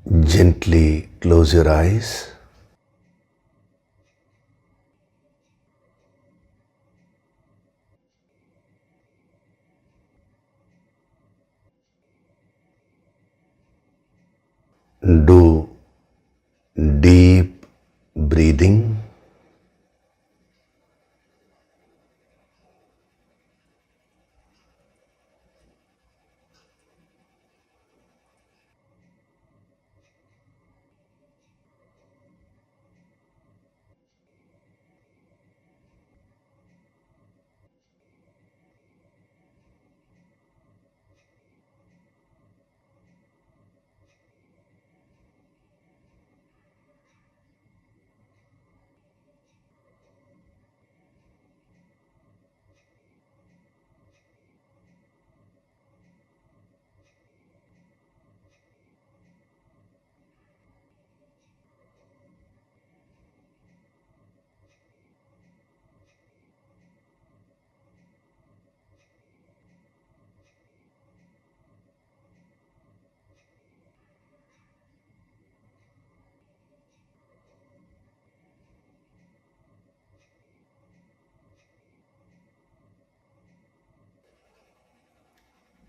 Gently close your eyes. Do deep breathing.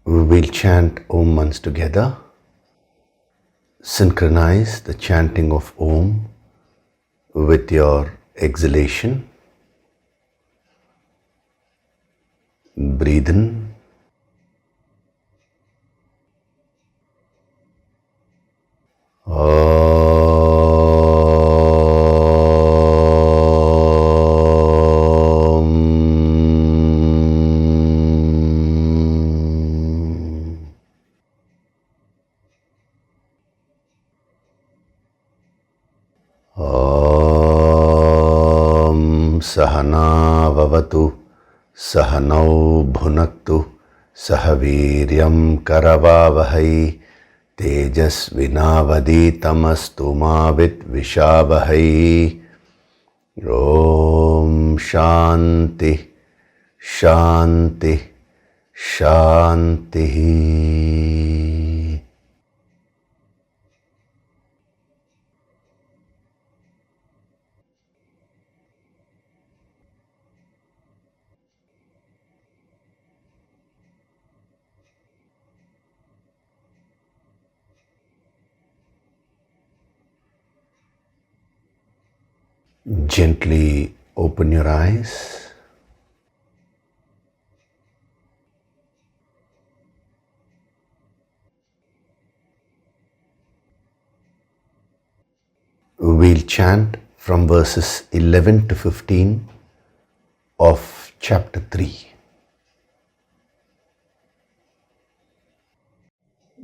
We will chant Om once together. Synchronize the chanting of Om with your exhalation. Breathe in. Sahana vavatu, sahanau bhunaktu, sahaviryam karavavahai, tejasvinavaditamastu ma vidvishavahai. Om Shanti, Shanti, Shanti. Gently open your eyes. We'll chant from verses 11 to 15 of chapter 3.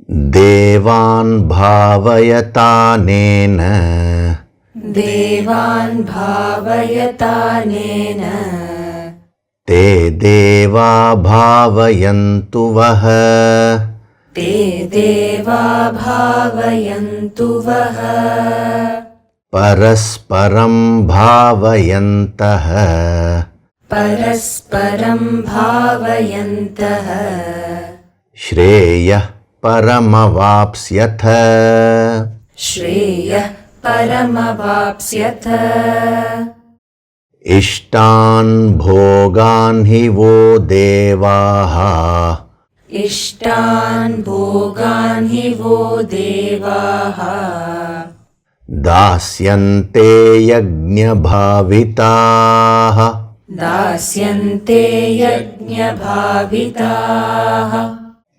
Devan bhavayatanena, Devan bhavayatanena, te deva bhavayantu vaha, te deva bhavayantu vaha, parasparam bhavayantaha, parasparam bhavayantaha, Shreya paramavapsyatha, Shreya paramavapsyatha, Ishtan bhogan hi vo devaha, Ishtan bhogan hi vo devaha, Dasyante yajna bhavitaha, Dasyante yajna bhavitaha,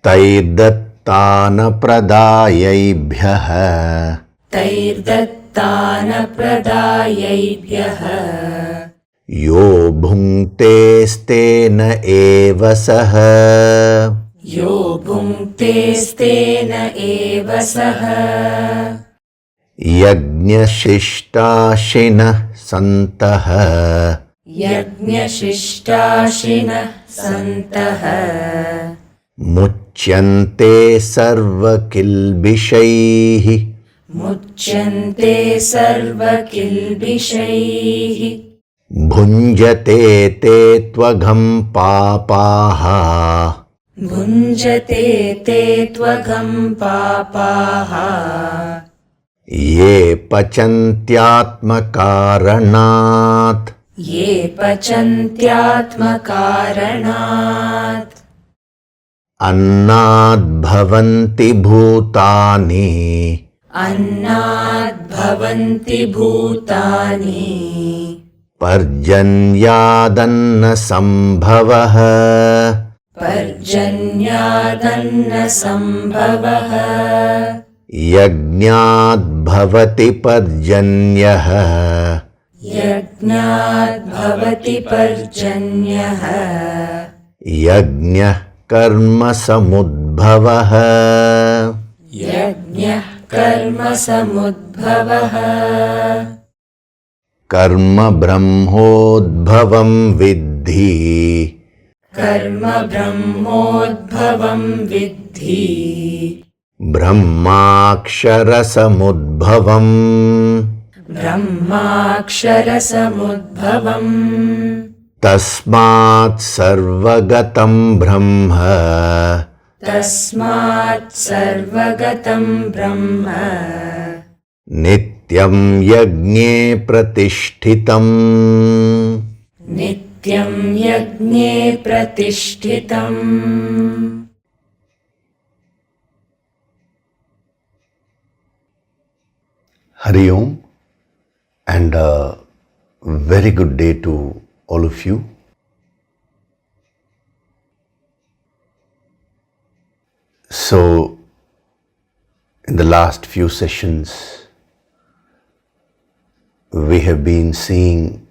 Taidattana pradayaibhyaha, Taidattana pradayaibhyaha, Yo bhungte stena eva saha, Yo bhungte stena eva saha, Yajna shishtashinah santaha, Yajna shishtashinah santaha, Muchyante sarva kilbishaihi, Muchyante sarva kilbishaihi, Bhunjate te tvagam papaha, Bhunjate te tvagam papaha, Ye pachantyatmakaranat. ये पचन्त्यात्मकारणात् Annad bhavanti bhutani. अन्नाद्भवन्ति भूतानि Parjanyadanna sambhavah. पर्जन्यादन्नसम्भवः Yajnat bhavati parjanyah. यज्ञाद्भवति पर्जन्यः Yajnah karma samudbhavah. यज्ञः कर्मसमुद्भवः Karma brahmodbhavam viddhi. कर्म ब्रह्मोद्भवं विद्धि Brahmaksharasamudbhavam. ब्रह्माक्षरसमुद्भवम् Tasmat sarvagatam brahma. तस्मात् सर्वगतं ब्रह्म Nityam yajne pratishthitam. नित्यं यज्ञे प्रतिष्ठितम् Hari Om, and a very good day to all of you. So, in the last few sessions, we have been seeing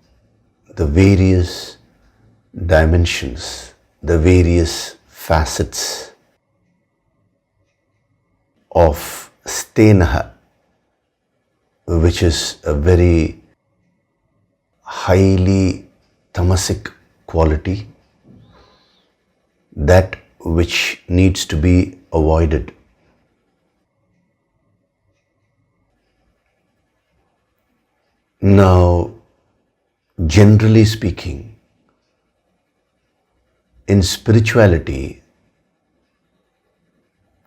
the various dimensions, the various facets of stenaha, which is a very highly tamasic quality, that which needs to be avoided. Now, generally speaking, in spirituality,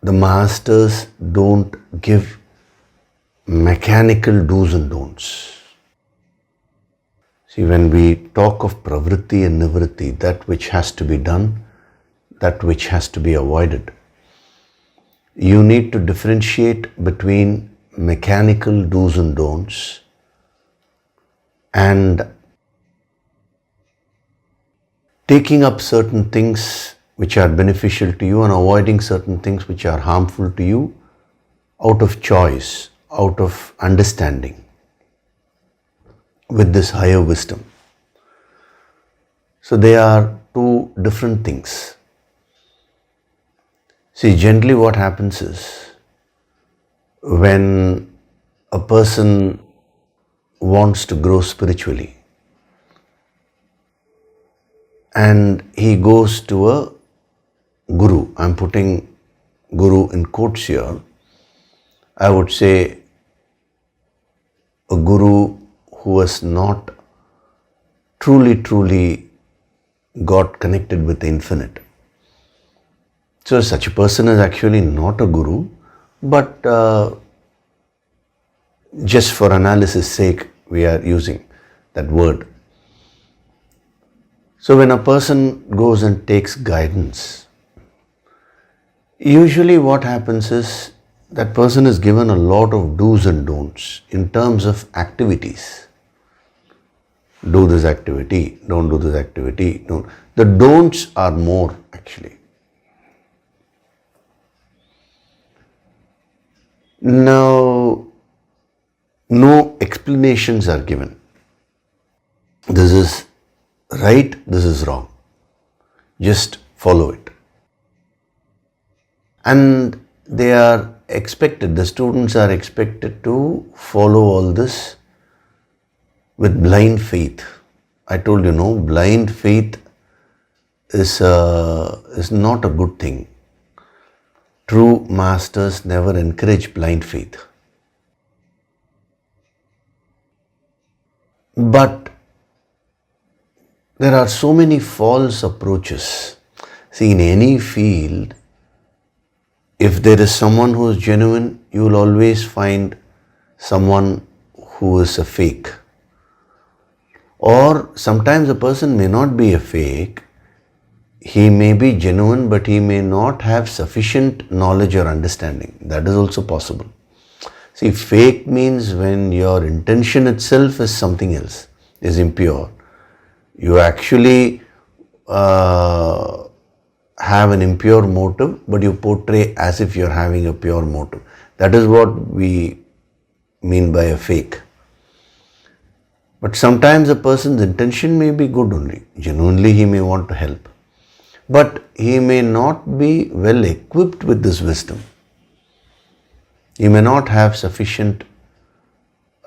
the masters don't give mechanical do's and don'ts. See, when we talk of pravritti and nivritti, that which has to be done, that which has to be avoided, you need to differentiate between mechanical do's and don'ts and taking up certain things which are beneficial to you and avoiding certain things which are harmful to you out of choice, out of understanding with this higher wisdom. So they are two different things. See, generally what happens is, when a person wants to grow spiritually and he goes to a guru, I'm putting guru in quotes here, I would say a guru who has not truly got connected with the infinite. So such a person is actually not a guru, but just for analysis sake, we are using that word. So when a person goes and takes guidance, usually what happens is that person is given a lot of do's and don'ts in terms of activities. Do this activity, don't do this activity. Don't. The don'ts are more actually. Now, no explanations are given. This is right, this is wrong. Just follow it. And they are expected, the students are expected to follow all this with blind faith. I told you, no, blind faith is not a good thing. True masters never encourage blind faith. But there are so many false approaches. See, in any field, if there is someone who is genuine, you will always find someone who is a fake. Or sometimes a person may not be a fake, he may be genuine, but he may not have sufficient knowledge or understanding. That is also possible. See, fake means when your intention itself is something else, is impure. You actually have an impure motive, but you portray as if you're having a pure motive. That is what we mean by a fake. But sometimes a person's intention may be good only. Genuinely he may want to help. But he may not be well equipped with this wisdom. He may not have sufficient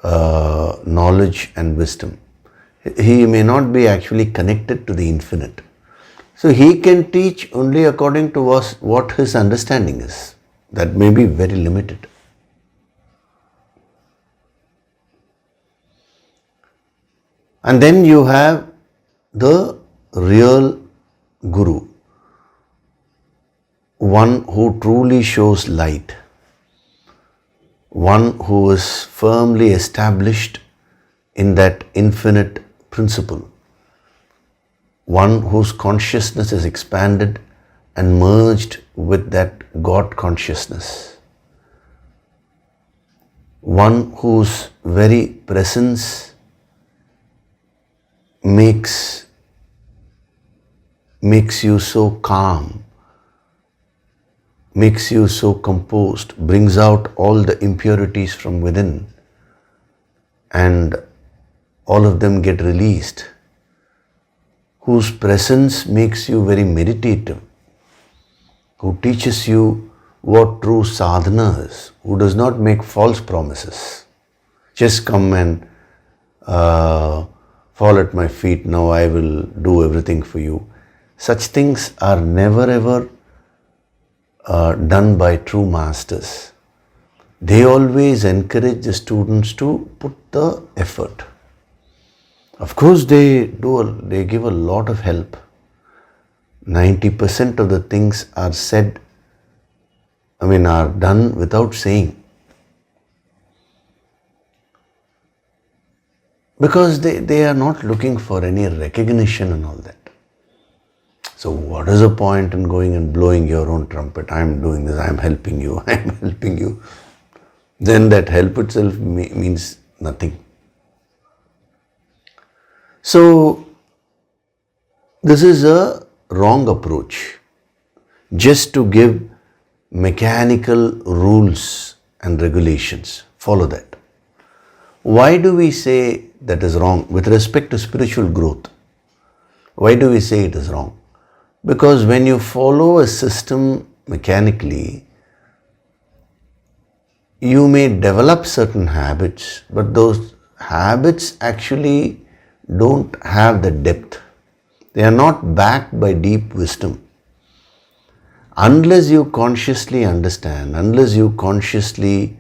knowledge and wisdom. He may not be actually connected to the infinite. So he can teach only according to what his understanding is. That may be very limited. And then you have the real Guru, one who truly shows light, one who is firmly established in that infinite principle, one whose consciousness is expanded and merged with that God consciousness, one whose very presence makes you so calm, makes you so composed, brings out all the impurities from within, and all of them get released, whose presence makes you very meditative, who teaches you what true sadhana is, who does not make false promises. Just come and fall at my feet, now I will do everything for you. Such things are never ever done by true masters. They always encourage the students to put the effort. Of course, they give a lot of help. 90% of the things are are done without saying. Because they are not looking for any recognition and all that. So what is the point in going and blowing your own trumpet? I am doing this, I am helping you, I am helping you. Then that help itself means nothing. So this is a wrong approach. Just to give mechanical rules and regulations. Follow that. Why do we say that is wrong with respect to spiritual growth? Why do we say it is wrong? Because when you follow a system mechanically, you may develop certain habits, but those habits actually don't have the depth. They are not backed by deep wisdom. Unless you consciously understand, unless you consciously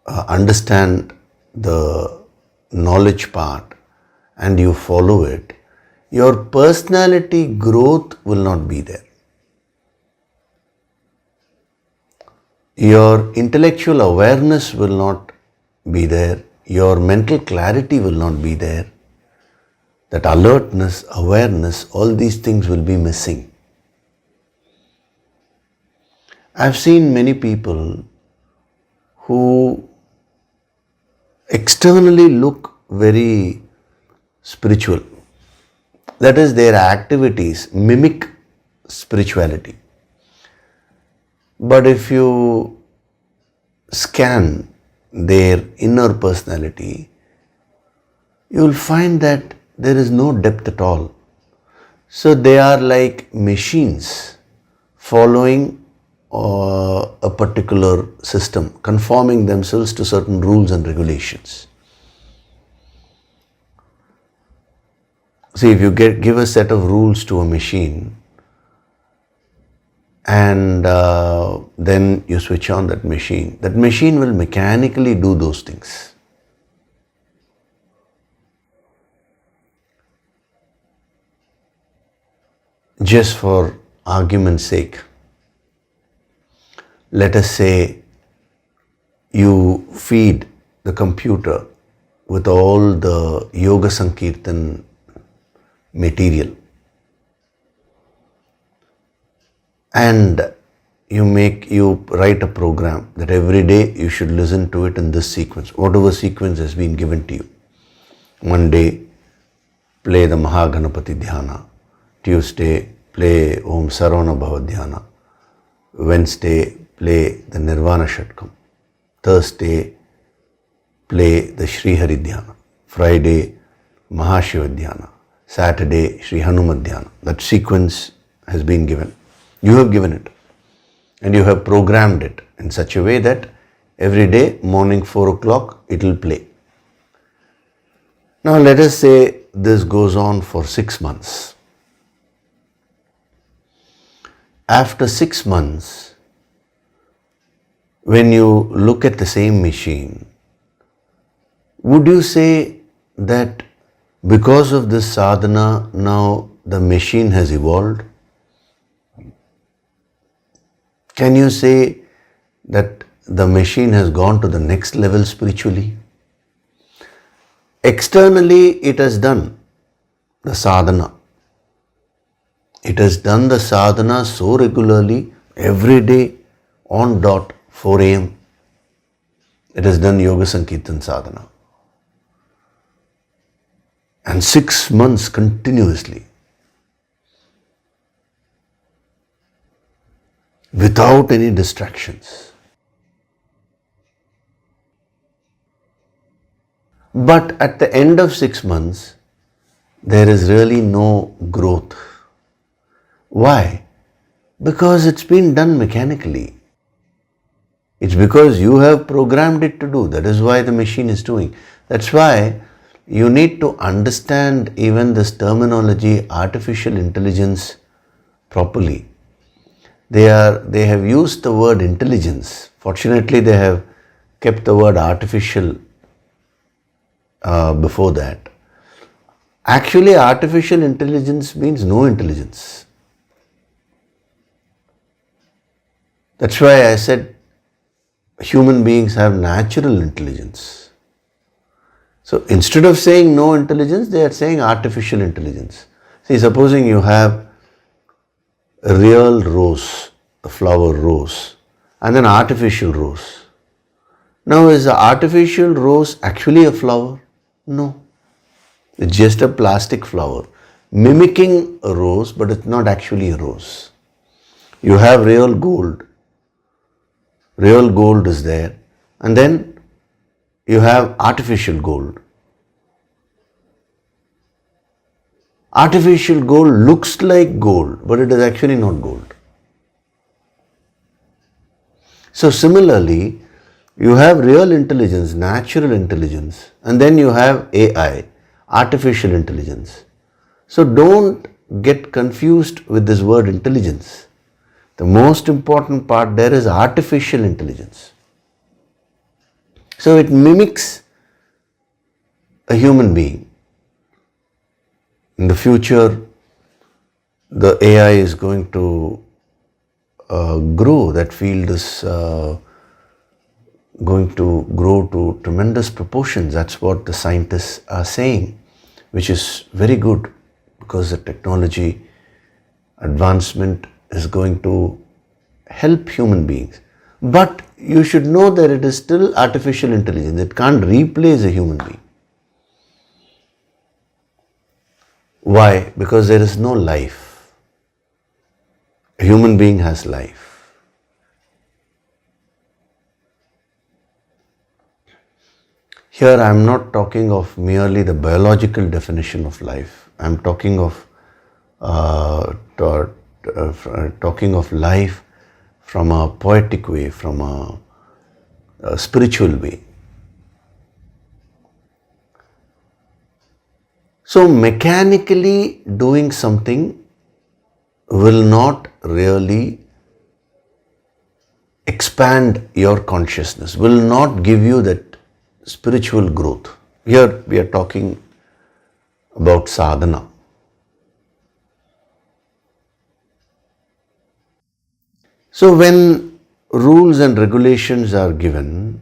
understand the knowledge part and you follow it, your personality growth will not be there. Your intellectual awareness will not be there. Your mental clarity will not be there. That alertness, awareness, all these things will be missing. I've seen many people who externally look very spiritual. That is, their activities mimic spirituality. But if you scan their inner personality, you will find that there is no depth at all. So they are like machines following a particular system, conforming themselves to certain rules and regulations. See, if you give a set of rules to a machine and then you switch on that machine will mechanically do those things. Just for argument's sake, let us say you feed the computer with all the Yoga Sankirtan material and you write a program that every day you should listen to it in this sequence, whatever sequence has been given to you. Monday, play the Mahaganapati Dhyana. Tuesday, play Om Saravana Bhava Dhyana. Wednesday, play the Nirvana Shatkam. Thursday, play the Sri Hari Dhyana. Friday, Mahashiva Dhyana. Saturday, Sri Hanuman Dhyana. That sequence has been given. You have given it. And you have programmed it in such a way that every day, morning 4 o'clock, it will play. Now let us say this goes on for 6 months. After 6 months, when you look at the same machine, would you say that because of this sadhana, now the machine has evolved? Can you say that the machine has gone to the next level spiritually? Externally, it has done the sadhana. It has done the sadhana so regularly, every day on dot 4 a.m. It has done Yoga Sankirtan sadhana. And 6 months continuously. Without any distractions. But at the end of 6 months, there is really no growth. Why? Because it's been done mechanically. It's because you have programmed it to do. That is why the machine is doing. That's why you need to understand even this terminology, artificial intelligence, properly. They have used the word intelligence. Fortunately, they have kept the word artificial before that. Actually, artificial intelligence means no intelligence. That's why I said human beings have natural intelligence. So instead of saying no intelligence, they are saying artificial intelligence. See, supposing you have a real rose, a flower rose, and an artificial rose. Now, is the artificial rose actually a flower? No. It's just a plastic flower, mimicking a rose, but it's not actually a rose. You have real gold. Real gold is there. And then you have artificial gold. Artificial gold looks like gold, but it is actually not gold. So similarly, you have real intelligence, natural intelligence, and then you have AI, artificial intelligence. So don't get confused with this word intelligence. The most important part there is artificial intelligence. So it mimics a human being. In the future, the AI is going to grow. That field is going to grow to tremendous proportions. That's what the scientists are saying, which is very good because the technology advancement is going to help human beings. But you should know that it is still artificial intelligence. It can't replace a human being. Why? Because there is no life. A human being has life. Here I am not talking of merely the biological definition of life. I am talking of life from a poetic way, from a spiritual way. So mechanically doing something will not really expand your consciousness, will not give you that spiritual growth. Here we are talking about sadhana. So when rules and regulations are given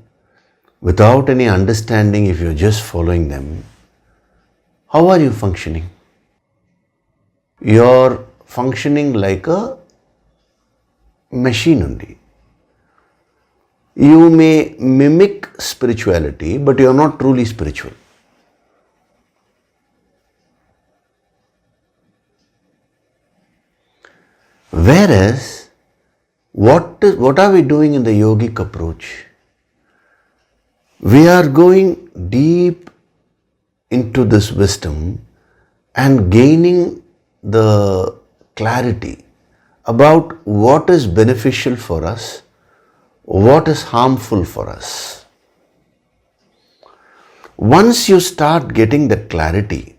without any understanding, if you're just following them, how are you functioning? You're functioning like a machine only. You may mimic spirituality, but you're not truly spiritual. Whereas, what are we doing in the yogic approach? We are going deep into this wisdom and gaining the clarity about what is beneficial for us, what is harmful for us. Once you start getting that clarity,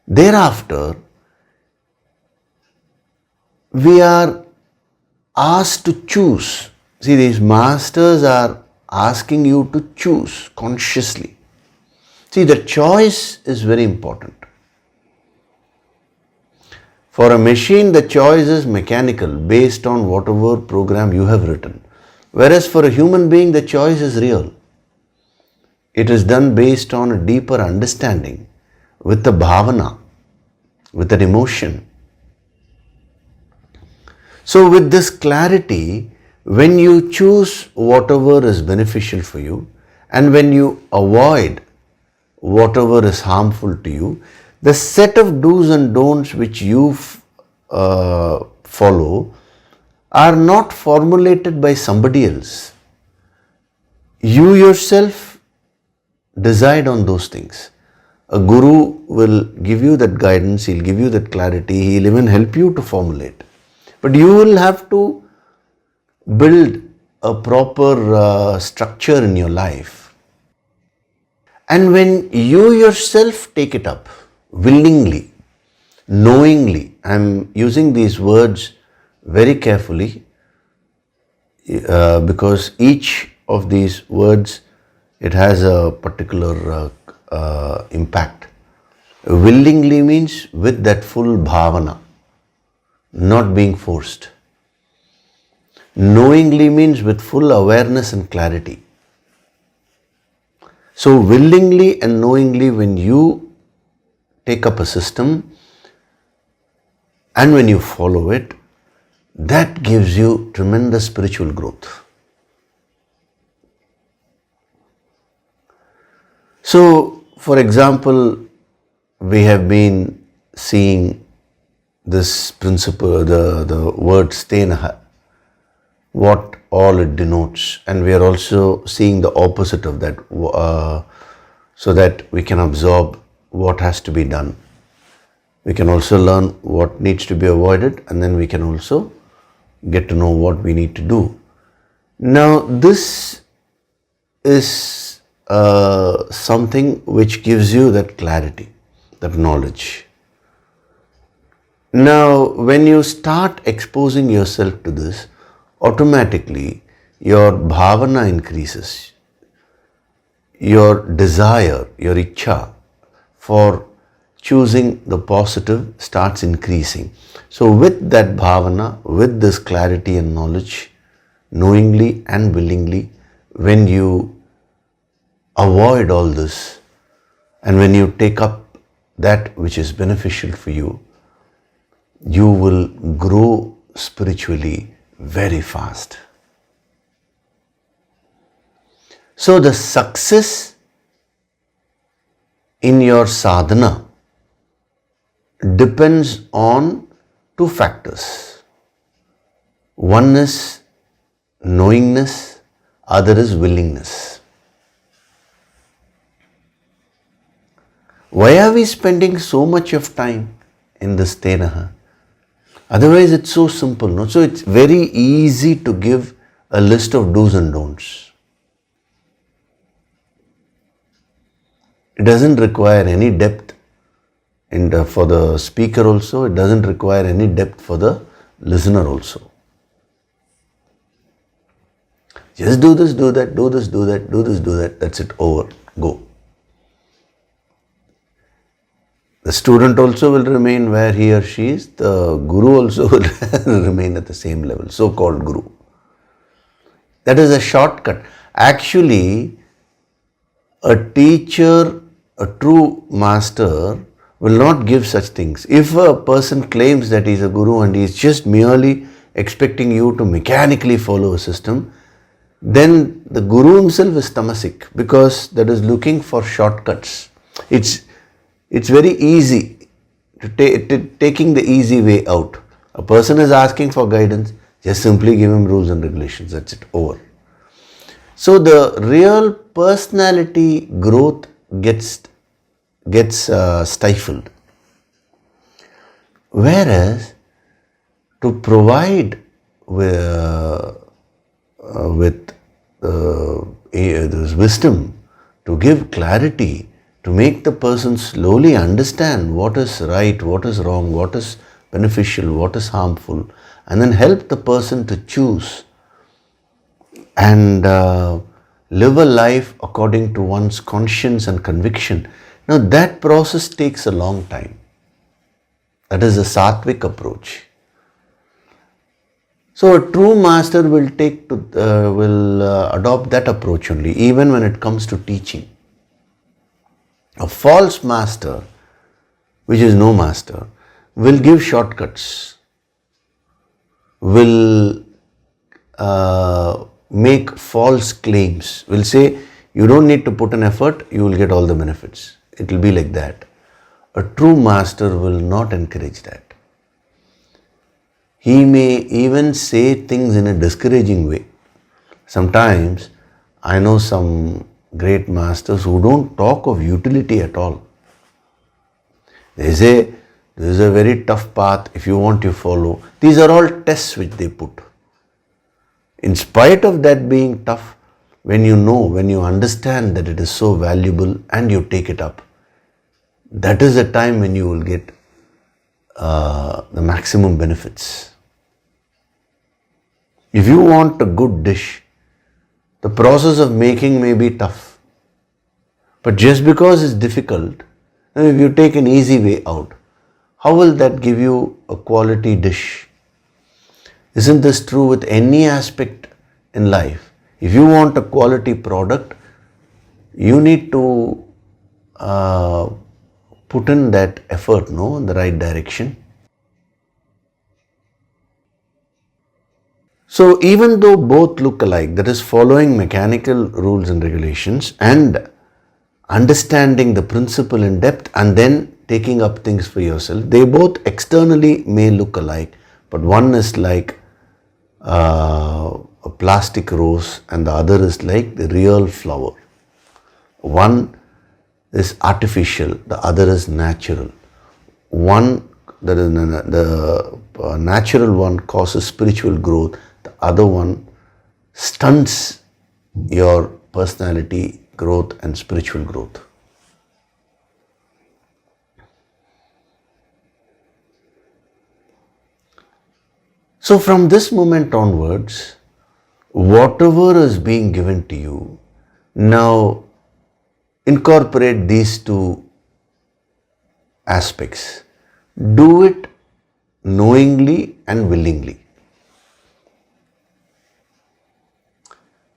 thereafter, we are asked to choose. See, these masters are asking you to choose consciously. See, the choice is very important. For a machine, the choice is mechanical, based on whatever program you have written. Whereas for a human being, the choice is real. It is done based on a deeper understanding, with the bhavana, with an emotion. So with this clarity, when you choose whatever is beneficial for you, and when you avoid whatever is harmful to you, the set of do's and don'ts which you follow are not formulated by somebody else. You yourself decide on those things. A guru will give you that guidance, he'll give you that clarity, he'll even help you to formulate. But you will have to build a proper structure in your life. And when you yourself take it up willingly, knowingly, I'm using these words very carefully because each of these words, it has a particular impact. Willingly means with that full bhavana, not being forced. Knowingly means with full awareness and clarity. So willingly and knowingly, when you take up a system and when you follow it, that gives you tremendous spiritual growth. So, for example, we have been seeing this principle, the word stenaha, what all it denotes, and we are also seeing the opposite of that, so that we can absorb what has to be done. We can also learn what needs to be avoided, and then we can also get to know what we need to do. Now, this is something which gives you that clarity, that knowledge. Now, when you start exposing yourself to this, automatically your bhavana increases. Your desire, your ichcha for choosing the positive starts increasing. So with that bhavana, with this clarity and knowledge, knowingly and willingly, when you avoid all this and when you take up that which is beneficial for you, you will grow spiritually very fast. So the success in your sadhana depends on two factors. One is knowingness, other is willingness. Why are we spending so much of time in this tenaha? Otherwise, it's so simple. No? So it's very easy to give a list of do's and don'ts. It doesn't require any depth for the speaker also. It doesn't require any depth for the listener also. Just do this, do that, do this, do that, do this, do that. That's it, over, go. The student also will remain where he or she is. The guru also will remain at the same level, so-called guru. That is a shortcut. Actually, a teacher, a true master will not give such things. If a person claims that he is a guru and he is just merely expecting you to mechanically follow a system, then the guru himself is tamasic, because that is looking for shortcuts. It's very easy taking the easy way out. A person is asking for guidance, just simply give him rules and regulations. That's it, over. So the real personality growth gets stifled. Whereas to provide with this wisdom, to give clarity, to make the person slowly understand what is right, what is wrong, what is beneficial, what is harmful, and then help the person to choose and live a life according to one's conscience and conviction. Now that process takes a long time. That is the sattvic approach. So a true master will adopt that approach only, even when it comes to teaching. A false master, which is no master, will give shortcuts, will make false claims, will say, you don't need to put an effort, you will get all the benefits. It will be like that. A true master will not encourage that. He may even say things in a discouraging way. Sometimes I know some great masters who don't talk of utility at all. They say, this is a very tough path, if you want, you follow. These are all tests which they put. In spite of that being tough, when you understand that it is so valuable and you take it up, that is the time when you will get the maximum benefits. If you want a good dish, the process of making may be tough. But just because it's difficult, if you take an easy way out, how will that give you a quality dish? Isn't this true with any aspect in life? If you want a quality product, you need to put in that effort, in the right direction. So even though both look alike, that is following mechanical rules and regulations and understanding the principle in depth and then taking up things for yourself, they both externally may look alike, but one is like a plastic rose and the other is like the real flower. One is artificial, the other is natural. One, that is the natural one, causes spiritual growth. The other one stunts your personality growth and spiritual growth. So from this moment onwards, whatever is being given to you, now incorporate these two aspects. Do it knowingly and willingly.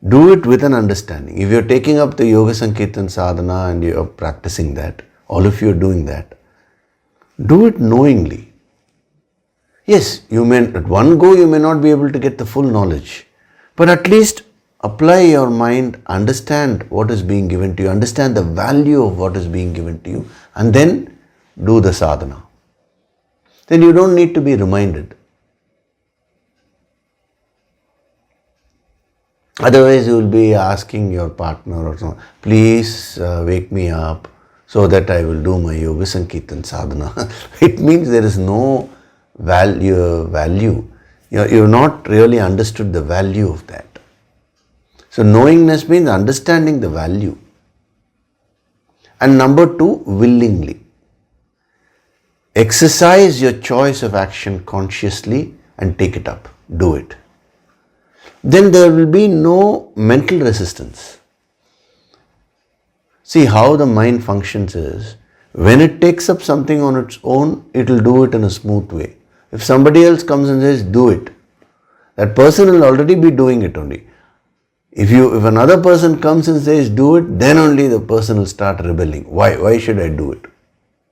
Do it with an understanding. If you're taking up the Yoga Sankirtan Sadhana and you're practicing that, all of you are doing that, do it knowingly. Yes, at one go you may not be able to get the full knowledge, but at least apply your mind, understand what is being given to you, understand the value of what is being given to you, and then do the sadhana. Then you don't need to be reminded. Otherwise, you will be asking your partner or something, please wake me up so that I will do my Yoga Sankirtan Sadhana. It means there is no value. You've not really understood the value of that. So knowingness means understanding the value. And number two, willingly. Exercise your choice of action consciously and take it up. Do it. Then there will be no mental resistance. See how the mind functions is, when it takes up something on its own, it will do it in a smooth way. If somebody else comes and says, do it, that person will already be doing it only. If another person comes and says do it, then only the person will start rebelling. Why should I do it?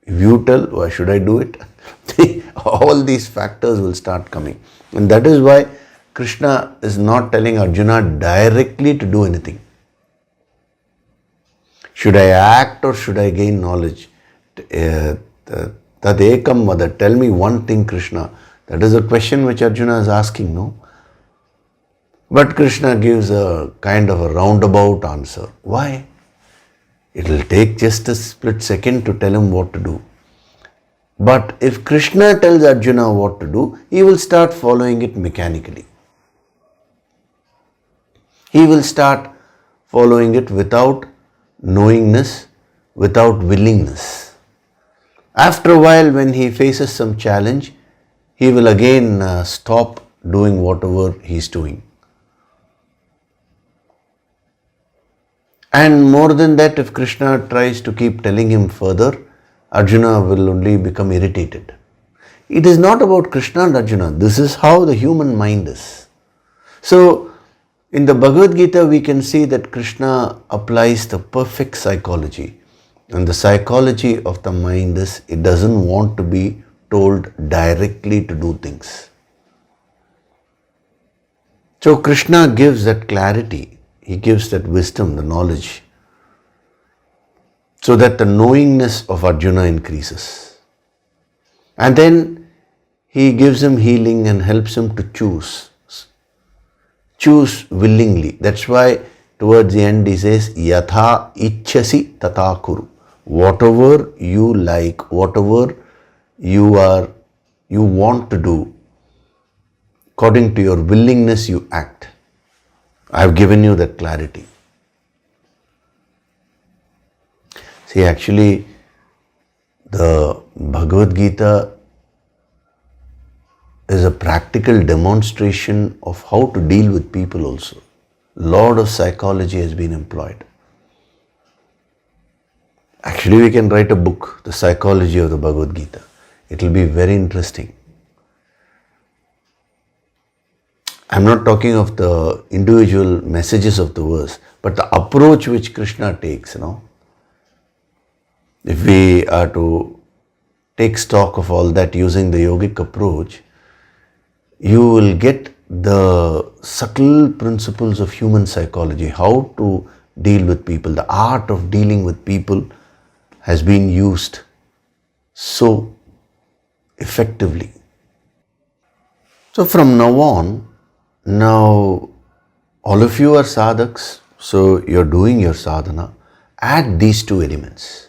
If you tell, why should I do it? All these factors will start coming. And that is why Krishna is not telling Arjuna directly to do anything. Should I act or should I gain knowledge? Tad ekam vada, tell me one thing, Krishna. That is a question which Arjuna is asking, no? But Krishna gives a kind of a roundabout answer. Why? It will take just a split second to tell him what to do. But if Krishna tells Arjuna what to do, he will start following it mechanically. He will start following it without knowingness, without willingness. After a while, when he faces some challenge, he will again stop doing whatever he is doing. And more than that, if Krishna tries to keep telling him further, Arjuna will only become irritated. It is not about Krishna and Arjuna. This is how the human mind is. So, in the Bhagavad Gita, we can see that Krishna applies the perfect psychology. And the psychology of the mind is, it doesn't want to be told directly to do things. So Krishna gives that clarity. He gives that wisdom, the knowledge, so that the knowingness of Arjuna increases. And then he gives him healing and helps him to choose. Choose willingly. That's why towards the end he says, Yatha ichchasi tata kuru. Whatever you like, whatever you want to do, according to your willingness you act. I have given you that clarity. See, actually, the Bhagavad Gita is a practical demonstration of how to deal with people also. Lot of psychology has been employed. Actually, we can write a book, The Psychology of the Bhagavad Gita. It will be very interesting. I am not talking of the individual messages of the verse, but the approach which Krishna takes, If we are to take stock of all that using the yogic approach, you will get the subtle principles of human psychology, how to deal with people. The art of dealing with people has been used so effectively. So from now on, now all of you are sadhaks, so you're doing your sadhana. Add these two elements.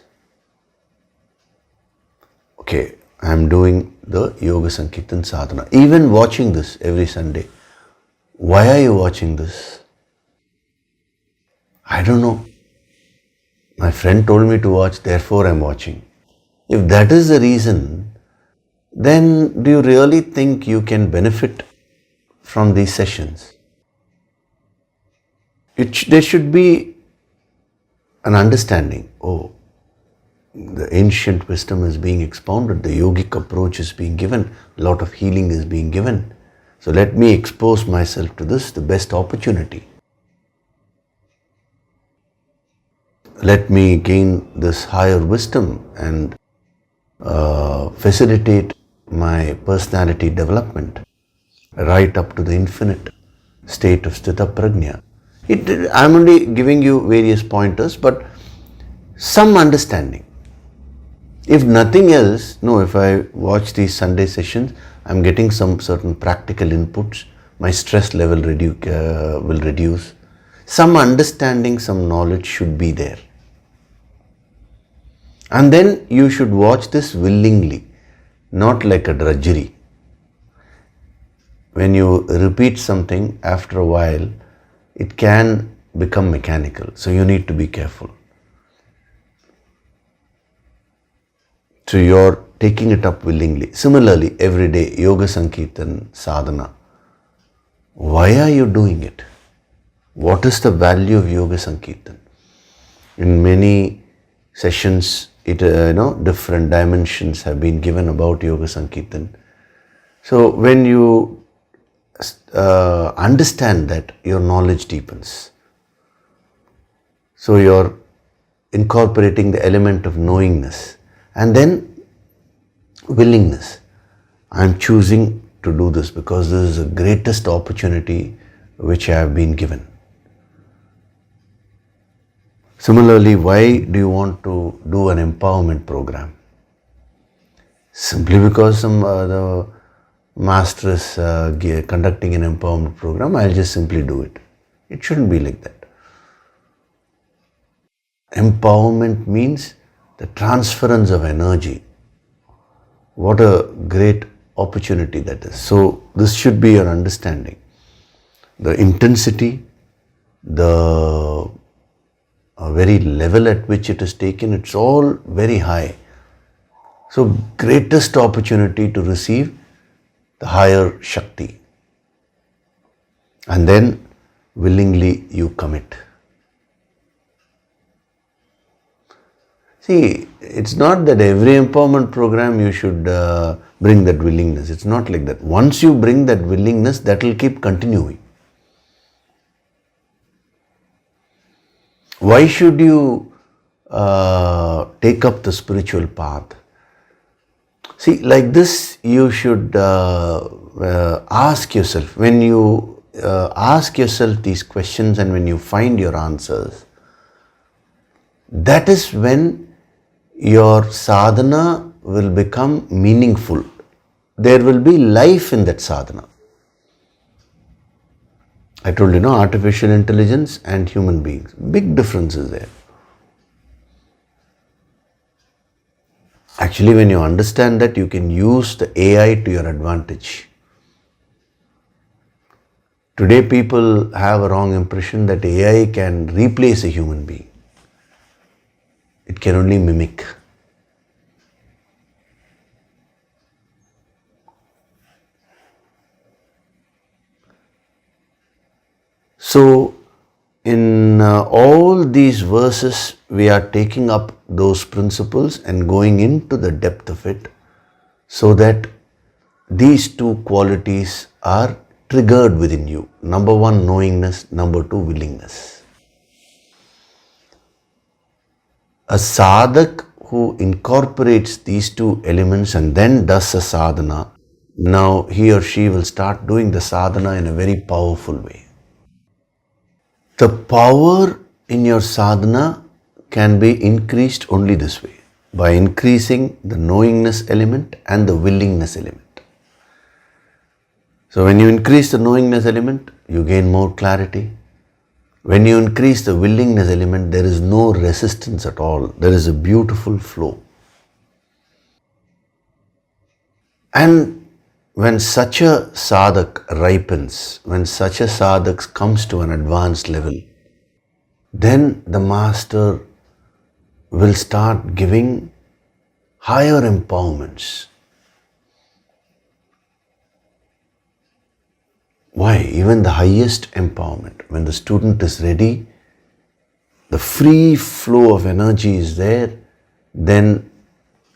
Okay, I'm doing the Yoga Sankirtan sadhana. Even watching this every Sunday. Why are you watching this? I don't know. My friend told me to watch, therefore I'm watching. If that is the reason, then do you really think you can benefit from these sessions? There should be an understanding. Oh, the ancient wisdom is being expounded, the yogic approach is being given, a lot of healing is being given. So let me expose myself to this, the best opportunity. Let me gain this higher wisdom and facilitate my personality development right up to the infinite state of Sthita Prajna. I'm only giving you various pointers, but some understanding. If nothing else, if I watch these Sunday sessions, I'm getting some certain practical inputs, my stress level will reduce. Some understanding, some knowledge should be there. And then you should watch this willingly, not like a drudgery. When you repeat something, after a while, it can become mechanical. So you need to be careful. So you're taking it up willingly. Similarly, every day, Yoga Sankirtan sadhana. Why are you doing it? What is the value of Yoga Sankirtan? In many sessions, different dimensions have been given about Yoga Sankirtan. So when you understand that, your knowledge deepens. So you're incorporating the element of knowingness. And then willingness. I'm choosing to do this because this is the greatest opportunity which I have been given. Similarly, why do you want to do an empowerment program? Simply because the master is conducting an empowerment program, I'll just simply do it. It shouldn't be like that. Empowerment means the transference of energy. What a great opportunity that is. So this should be your understanding. The intensity, the very level at which it is taken, it's all very high. So greatest opportunity to receive the higher Shakti. And then willingly you commit. See, it's not that every empowerment program you should bring that willingness. It's not like that. Once you bring that willingness, that will keep continuing. Why should you take up the spiritual path? See, like this, you should ask yourself. When you ask yourself these questions and when you find your answers, that is when your sadhana will become meaningful. There will be life in that sadhana. I told you, artificial intelligence and human beings. Big difference is there. Actually, when you understand that, you can use the AI to your advantage. Today, people have a wrong impression that AI can replace a human being. It can only mimic. So, in all these verses, we are taking up those principles and going into the depth of it so that these two qualities are triggered within you. Number one, knowingness. Number two, willingness. A sadhak who incorporates these two elements and then does a sadhana, now he or she will start doing the sadhana in a very powerful way. The power in your sadhana can be increased only this way, by increasing the knowingness element and the willingness element. So when you increase the knowingness element, you gain more clarity. When you increase the willingness element, there is no resistance at all. There is a beautiful flow. And when such a sadhak ripens, when such a sadhak comes to an advanced level, then the master will start giving higher empowerments. Why? Even the highest empowerment, when the student is ready, the free flow of energy is there, then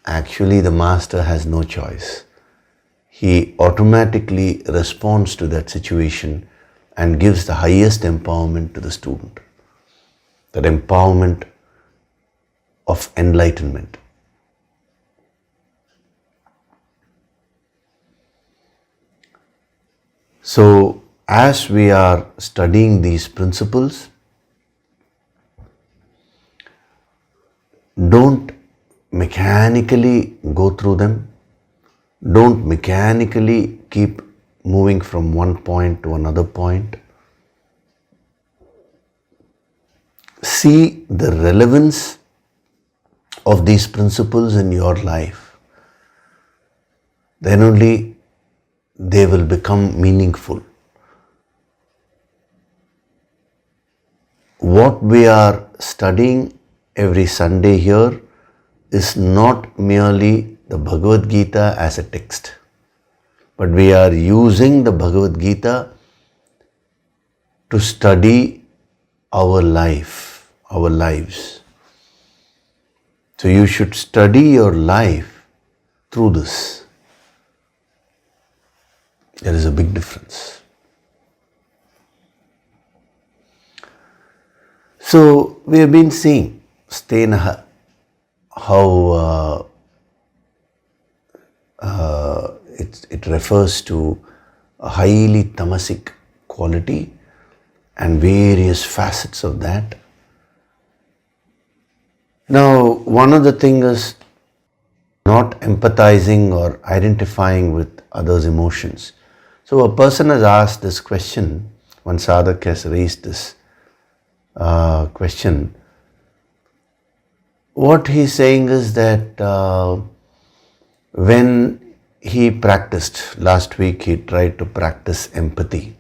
actually the master has no choice. He automatically responds to that situation and gives the highest empowerment to the student. That empowerment of enlightenment. So, as we are studying these principles, don't mechanically go through them. Don't mechanically keep moving from one point to another point. See the relevance of these principles in your life. Then only they will become meaningful. What we are studying every Sunday here is not merely the Bhagavad Gita as a text, but we are using the Bhagavad Gita to study our life, our lives. So you should study your life through this. There is a big difference. So we have been seeing stenaha, how it refers to a highly tamasic quality and various facets of that. Now, one of the things is not empathizing or identifying with others' emotions. So a person has asked this question, one sadhak has raised this question. What he's saying is that when he practiced, last week he tried to practice empathy.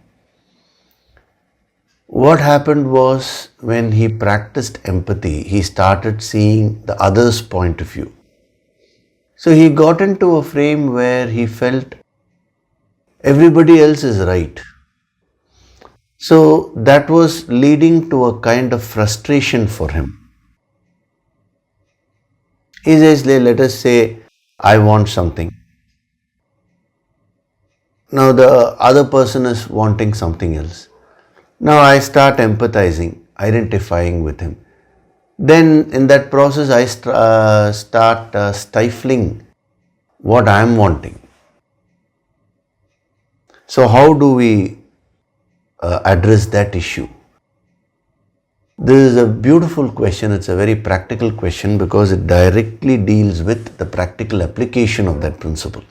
What happened was, when he practiced empathy, he started seeing the other's point of view. So he got into a frame where he felt everybody else is right. So that was leading to a kind of frustration for him. He says, let us say, I want something. Now the other person is wanting something else. Now I start empathizing, identifying with him. Then in that process I start stifling what I am wanting. So how do we address that issue? This is a beautiful question. It's a very practical question because it directly deals with the practical application of that principle.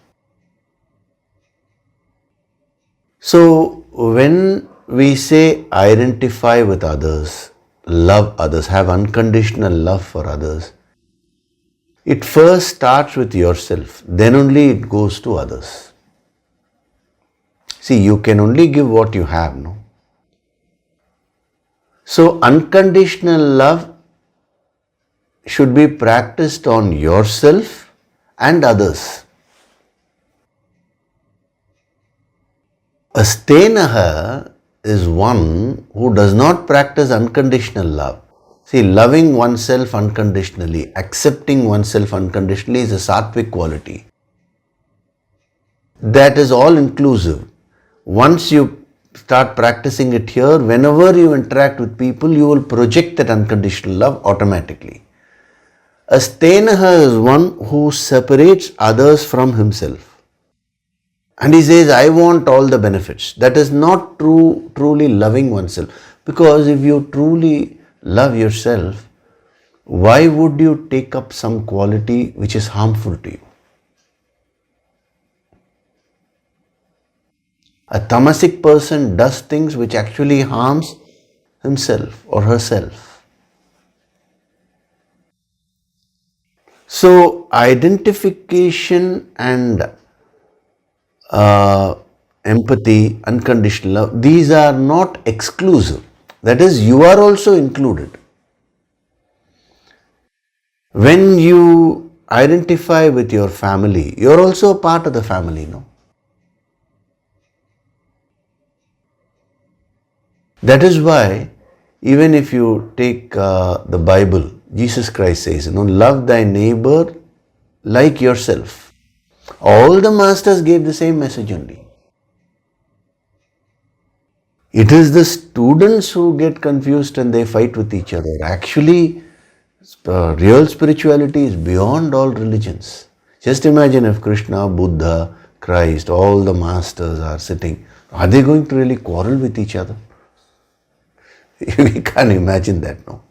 So when we say identify with others, love others, have unconditional love for others, it first starts with yourself, then only it goes to others. See, you can only give what you have, no? So unconditional love should be practiced on yourself and others. A stenaha is one who does not practice unconditional love. See, loving oneself unconditionally, accepting oneself unconditionally is a sattvic quality. That is all inclusive. Once you start practicing it here, whenever you interact with people, you will project that unconditional love automatically. A stenaha is one who separates others from himself. And he says, I want all the benefits. That is not truly loving oneself. Because if you truly love yourself, why would you take up some quality which is harmful to you? A tamasic person does things which actually harms himself or herself. So identification and empathy, unconditional love, these are not exclusive. That is, you are also included. When you identify with your family, you are also a part of the family, no? That is why, even if you take the Bible, Jesus Christ says, love thy neighbor like yourself. All the masters gave the same message only. It is the students who get confused and they fight with each other. Actually, real spirituality is beyond all religions. Just imagine if Krishna, Buddha, Christ, all the masters are sitting. Are they going to really quarrel with each other? We can't imagine that, no?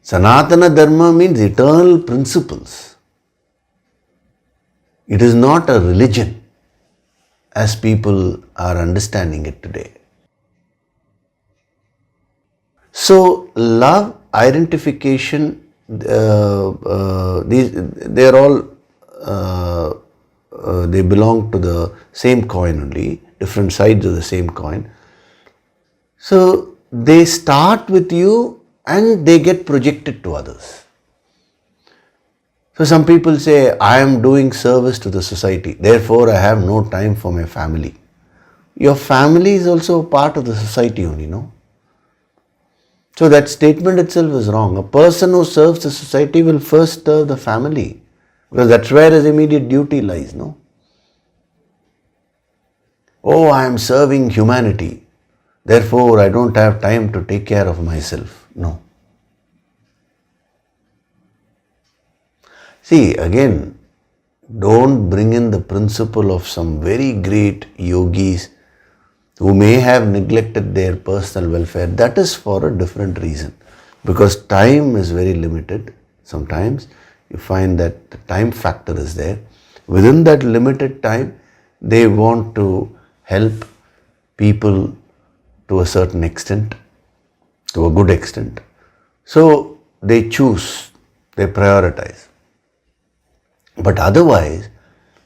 Sanatana Dharma means eternal principles. It is not a religion as people are understanding it today. So, love, identification, they are all, they belong to the same coin only, different sides of the same coin. So, they start with you and they get projected to others. So some people say, I am doing service to the society, therefore I have no time for my family. Your family is also a part of the society only, no? So that statement itself is wrong. A person who serves the society will first serve the family, because that's where his immediate duty lies, no? oh, I am serving humanity, therefore I don't have time to take care of myself. No. See, again, don't bring in the principle of some very great yogis who may have neglected their personal welfare. That is for a different reason. Because time is very limited. Sometimes you find that the time factor is there. Within that limited time, they want to help people to a certain extent, to a good extent. So they choose, they prioritize. But otherwise,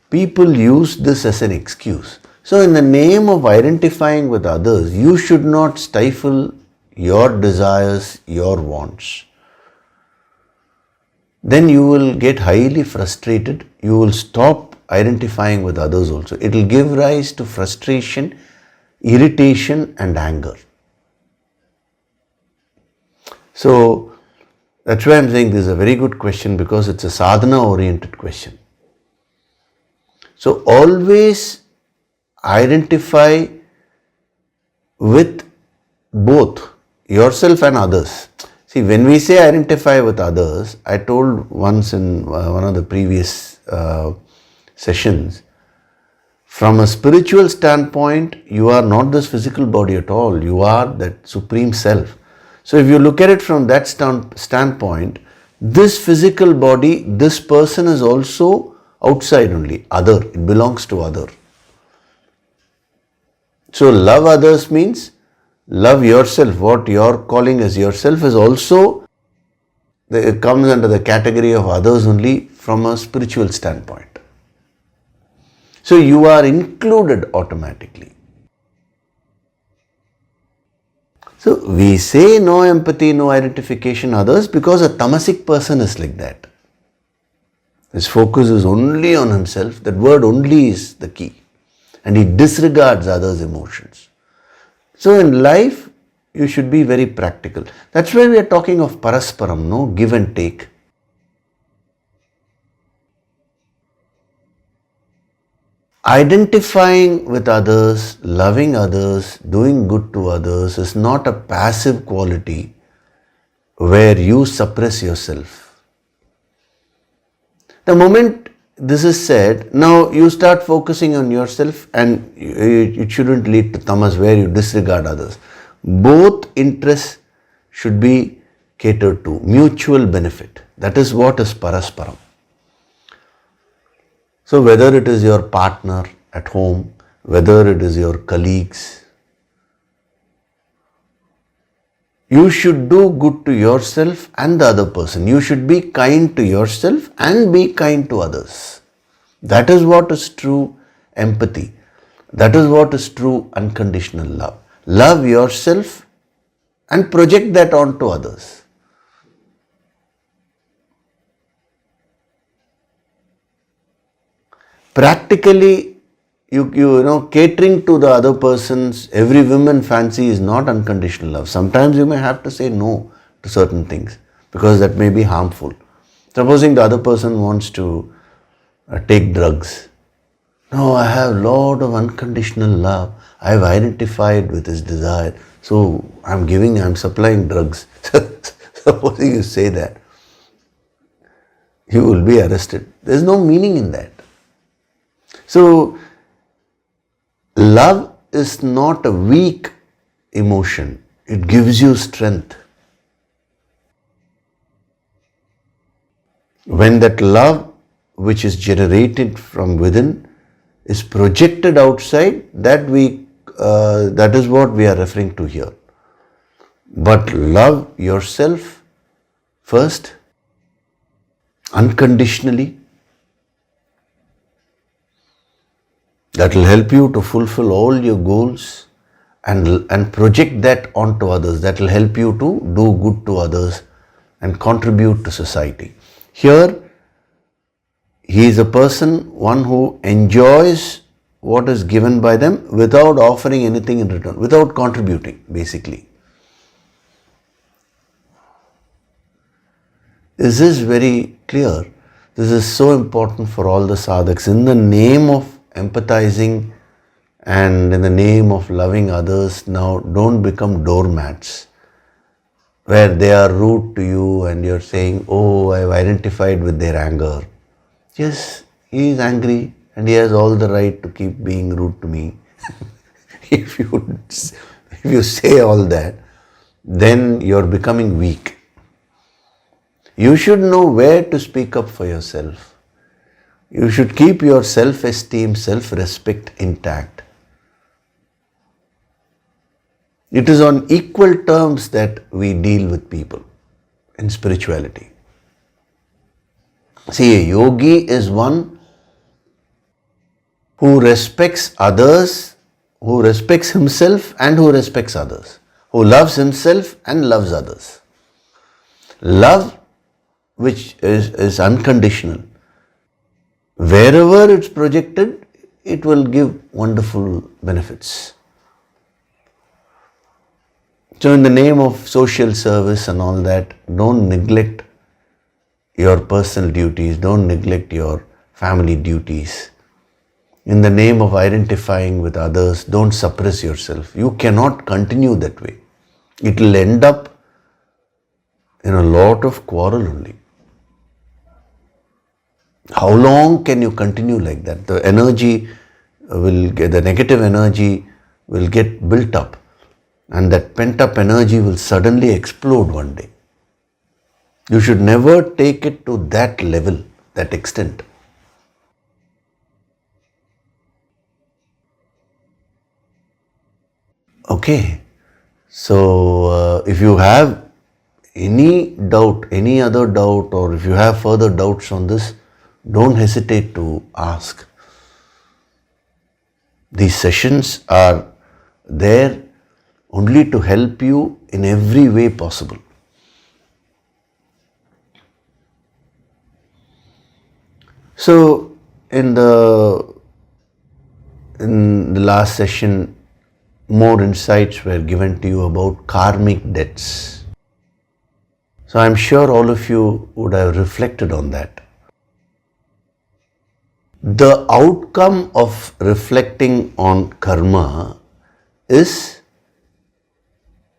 people use this as an excuse. So in the name of identifying with others, you should not stifle your desires, your wants. Then you will get highly frustrated. You will stop identifying with others also. It will give rise to frustration, irritation and anger. So that's why I'm saying this is a very good question, because it's a sadhana oriented question. So always identify with both yourself and others. See, when we say identify with others, I told once in one of the previous sessions, from a spiritual standpoint, you are not this physical body at all. You are that supreme self. So if you look at it from that standpoint, this physical body, this person is also outside only, other. It belongs to other. So love others means love yourself. What you're calling as yourself is also, it comes under the category of others only from a spiritual standpoint. So you are included automatically. So we say no empathy, no identification others because a tamasic person is like that. His focus is only on himself. That word only is the key. And he disregards others' emotions. So in life, you should be very practical. That's why we are talking of parasparam, no? Give and take. Identifying with others, loving others, doing good to others is not a passive quality where you suppress yourself. The moment this is said, now you start focusing on yourself, and it shouldn't lead to tamas where you disregard others. Both interests should be catered to, mutual benefit. That is what is parasparam. So whether it is your partner at home, whether it is your colleagues, you should do good to yourself and the other person. You should be kind to yourself and be kind to others. That is what is true empathy. That is what is true unconditional love. Love yourself and project that onto others. Practically, you know, catering to the other person's every woman fancy is not unconditional love. Sometimes you may have to say no to certain things because that may be harmful. Supposing the other person wants to take drugs. No, I have a lot of unconditional love. I have identified with his desire. So I'm supplying drugs. Supposing you say that, you will be arrested. There is no meaning in that. So, love is not a weak emotion. It gives you strength. When that love which is generated from within is projected outside, that is what we are referring to here. But love yourself first, unconditionally. That will help you to fulfill all your goals and project that onto others. That will help you to do good to others and contribute to society. Here, he is a person, one who enjoys what is given by them without offering anything in return, without contributing, basically. This is very clear. This is so important for all the sadhaks. In the name of empathizing and in the name of loving others, now don't become doormats where they are rude to you and you're saying, oh, I've identified with their anger. Yes, he is angry and he has all the right to keep being rude to me. If you say all that, then you're becoming weak. You should know where to speak up for yourself. You should keep your self-esteem, self-respect intact. It is on equal terms that we deal with people in spirituality. See, a yogi is one who respects others, who respects himself and who respects others, who loves himself and loves others. Love which is unconditional. Wherever it's projected, it will give wonderful benefits. So in the name of social service and all that, don't neglect your personal duties, don't neglect your family duties. In the name of identifying with others, don't suppress yourself. You cannot continue that way. It will end up in a lot of quarrel only. How long can you continue like that? The negative energy will get built up, and that pent up energy will suddenly explode one day. You should never take it to that level, that extent. Okay, so if you have any doubt, any other doubt, or if you have further doubts on this, don't hesitate to ask. These sessions are there only to help you in every way possible. So, in the last session, more insights were given to you about karmic debts. So, I'm sure all of you would have reflected on that. The outcome of reflecting on karma is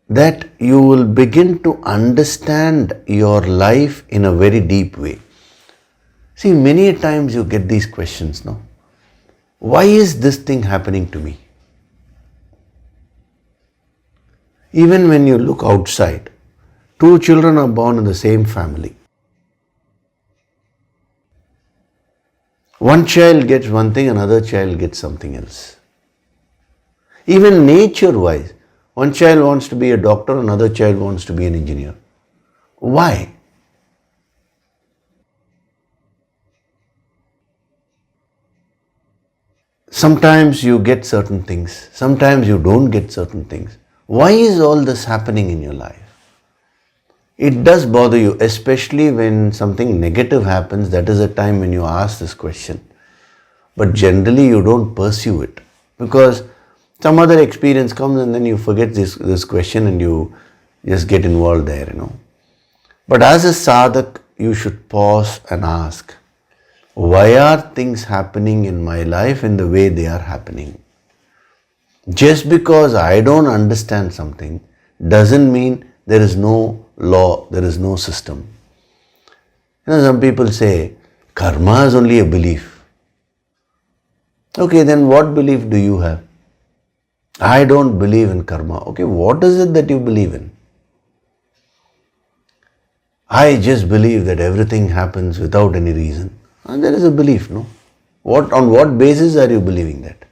that you will begin to understand your life in a very deep way. See, many times you get these questions, no? Why is this thing happening to me? Even when you look outside, two children are born in the same family. One child gets one thing, another child gets something else. Even nature-wise, one child wants to be a doctor, another child wants to be an engineer. Why? Sometimes you get certain things, sometimes you don't get certain things. Why is all this happening in your life? It does bother you, especially when something negative happens. That is a time when you ask this question. But generally you don't pursue it, because some other experience comes and then you forget this question and you just get involved there, But as a sadhak, you should pause and ask, why are things happening in my life in the way they are happening? Just because I don't understand something doesn't mean there is no law, there is no system. Some people say, karma is only a belief. Okay, then what belief do you have? I don't believe in karma. Okay, what is it that you believe in? I just believe that everything happens without any reason. And there is a belief, no? On what basis are you believing that?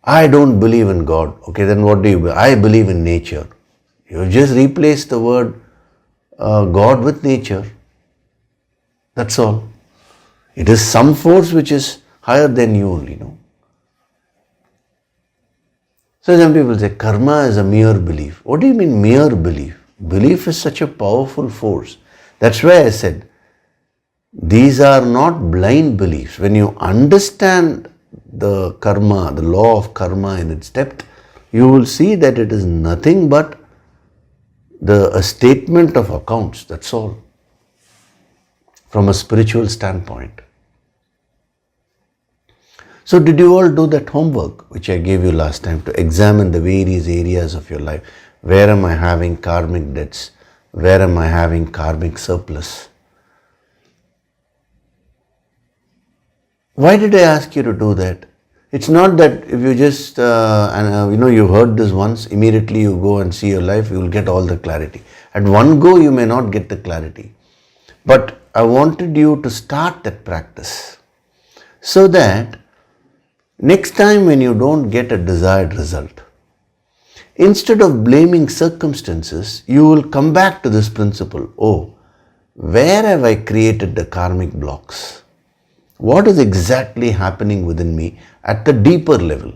I don't believe in God. Okay, then what do you believe? I believe in nature. You just replace the word God with nature. That's all. It is some force which is higher than you only, So some people say karma is a mere belief. What do you mean mere belief? Belief is such a powerful force. That's why I said, these are not blind beliefs. When you understand the karma, the law of karma in its depth, you will see that it is nothing but a statement of accounts, that's all, from a spiritual standpoint. So did you all do that homework which I gave you last time to examine the various areas of your life? Where am I having karmic debts? Where am I having karmic surplus? Why did I ask you to do that? It's not that if you just, you've heard this once, immediately you go and see your life, you will get all the clarity. At one go, you may not get the clarity. But I wanted you to start that practice so that next time when you don't get a desired result, instead of blaming circumstances, you will come back to this principle. Oh, where have I created the karmic blocks? What is exactly happening within me at the deeper level?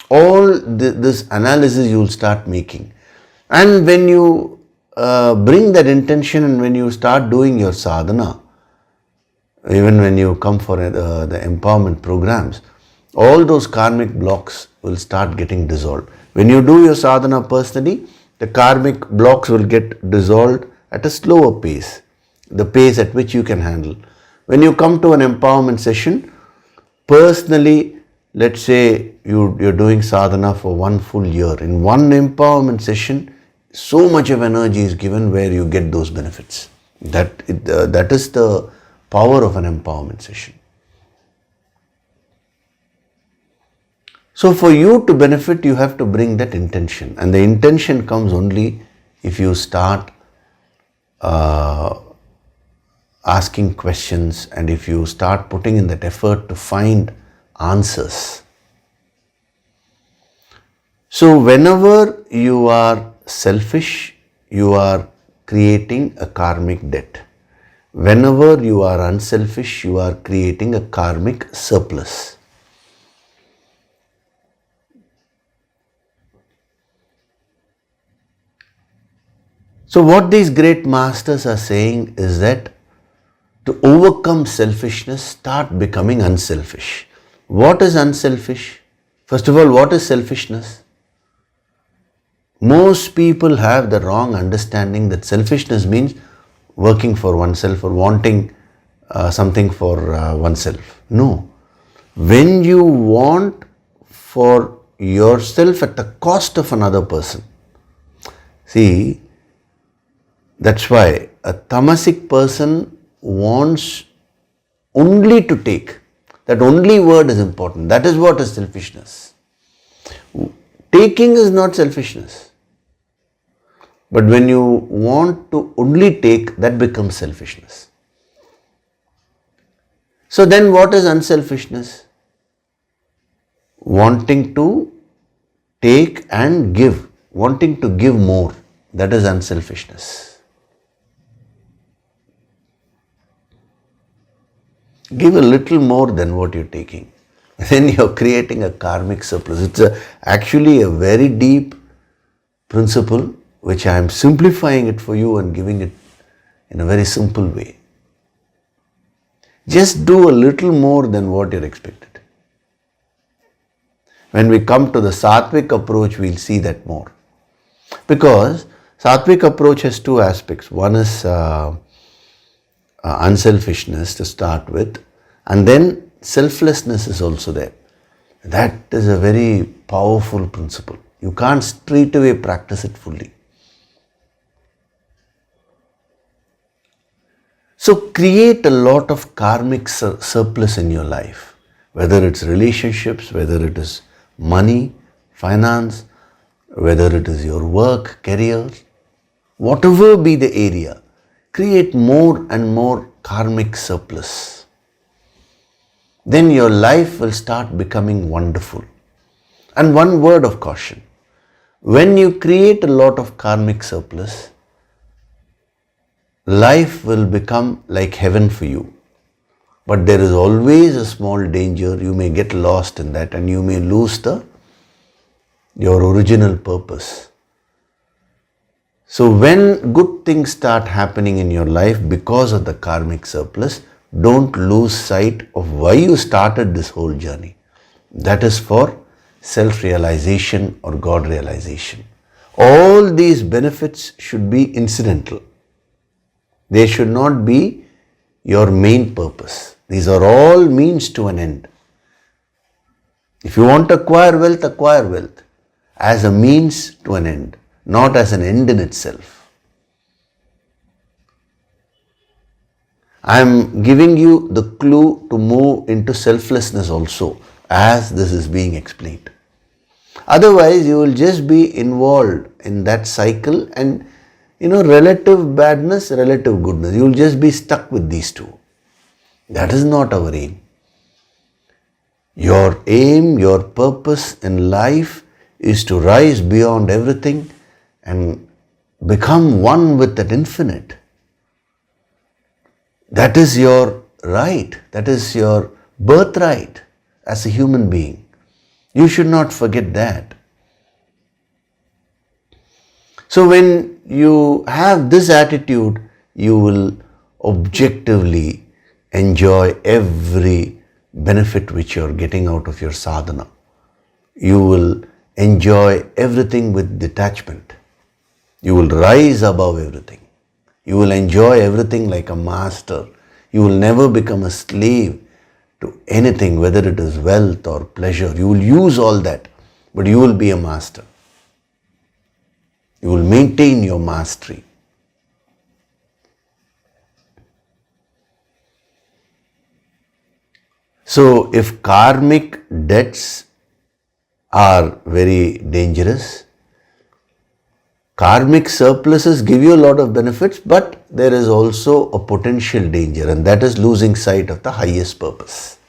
All this analysis you will start making. And when you bring that intention and when you start doing your sadhana, even when you come for the empowerment programs, all those karmic blocks will start getting dissolved. When you do your sadhana personally, the karmic blocks will get dissolved at a slower pace, the pace at which you can handle. When you come to an empowerment session, personally, let's say you're doing sadhana for 1 full year. In one empowerment session, so much of energy is given where you get those benefits. That is the power of an empowerment session. So for you to benefit, you have to bring that intention. And the intention comes only if you start asking questions and if you start putting in that effort to find answers. So whenever you are selfish, you are creating a karmic debt. Whenever you are unselfish, you are creating a karmic surplus. So what these great masters are saying is that to overcome selfishness, start becoming unselfish. What is unselfish? First of all, what is selfishness? Most people have the wrong understanding that selfishness means working for oneself or wanting something for oneself. No. When you want for yourself at the cost of another person. See, that's why a tamasic person wants only to take. That only word is important. That is what is selfishness. Taking is not selfishness. But when you want to only take, that becomes selfishness. So then what is unselfishness? Wanting to take and give. Wanting to give more. That is unselfishness. Give a little more than what you're taking. Then you're creating a karmic surplus. It's actually a very deep principle which I am simplifying it for you and giving it in a very simple way. Just do a little more than what you're expected. When we come to the Sattvic approach, we'll see that more. Because Sattvic approach has two aspects. One is unselfishness to start with, and then selflessness is also there. That is a very powerful principle. You can't straight away practice it fully. So create a lot of karmic surplus in your life, whether it's relationships, whether it is money, finance, whether it is your work, career, whatever be the area. Create more and more karmic surplus. Then your life will start becoming wonderful. And one word of caution. When you create a lot of karmic surplus, life will become like heaven for you. But there is always a small danger. You may get lost in that and you may lose your original purpose. So when good things start happening in your life because of the karmic surplus, don't lose sight of why you started this whole journey. That is for self-realization or God realization. All these benefits should be incidental. They should not be your main purpose. These are all means to an end. If you want to acquire wealth as a means to an end, not as an end in itself. I am giving you the clue to move into selflessness also, as this is being explained. Otherwise, you will just be involved in that cycle and, relative badness, relative goodness. You will just be stuck with these two. That is not our aim. Your aim, your purpose in life is to rise beyond everything and become one with that infinite. That is your right. That is your birthright as a human being. You should not forget that. So when you have this attitude, you will objectively enjoy every benefit which you are getting out of your sadhana. You will enjoy everything with detachment. You will rise above everything. You will enjoy everything like a master. You will never become a slave to anything, whether it is wealth or pleasure. You will use all that, but you will be a master. You will maintain your mastery. So, if karmic debts are very dangerous, karmic surpluses give you a lot of benefits, but there is also a potential danger, and that is losing sight of the highest purpose.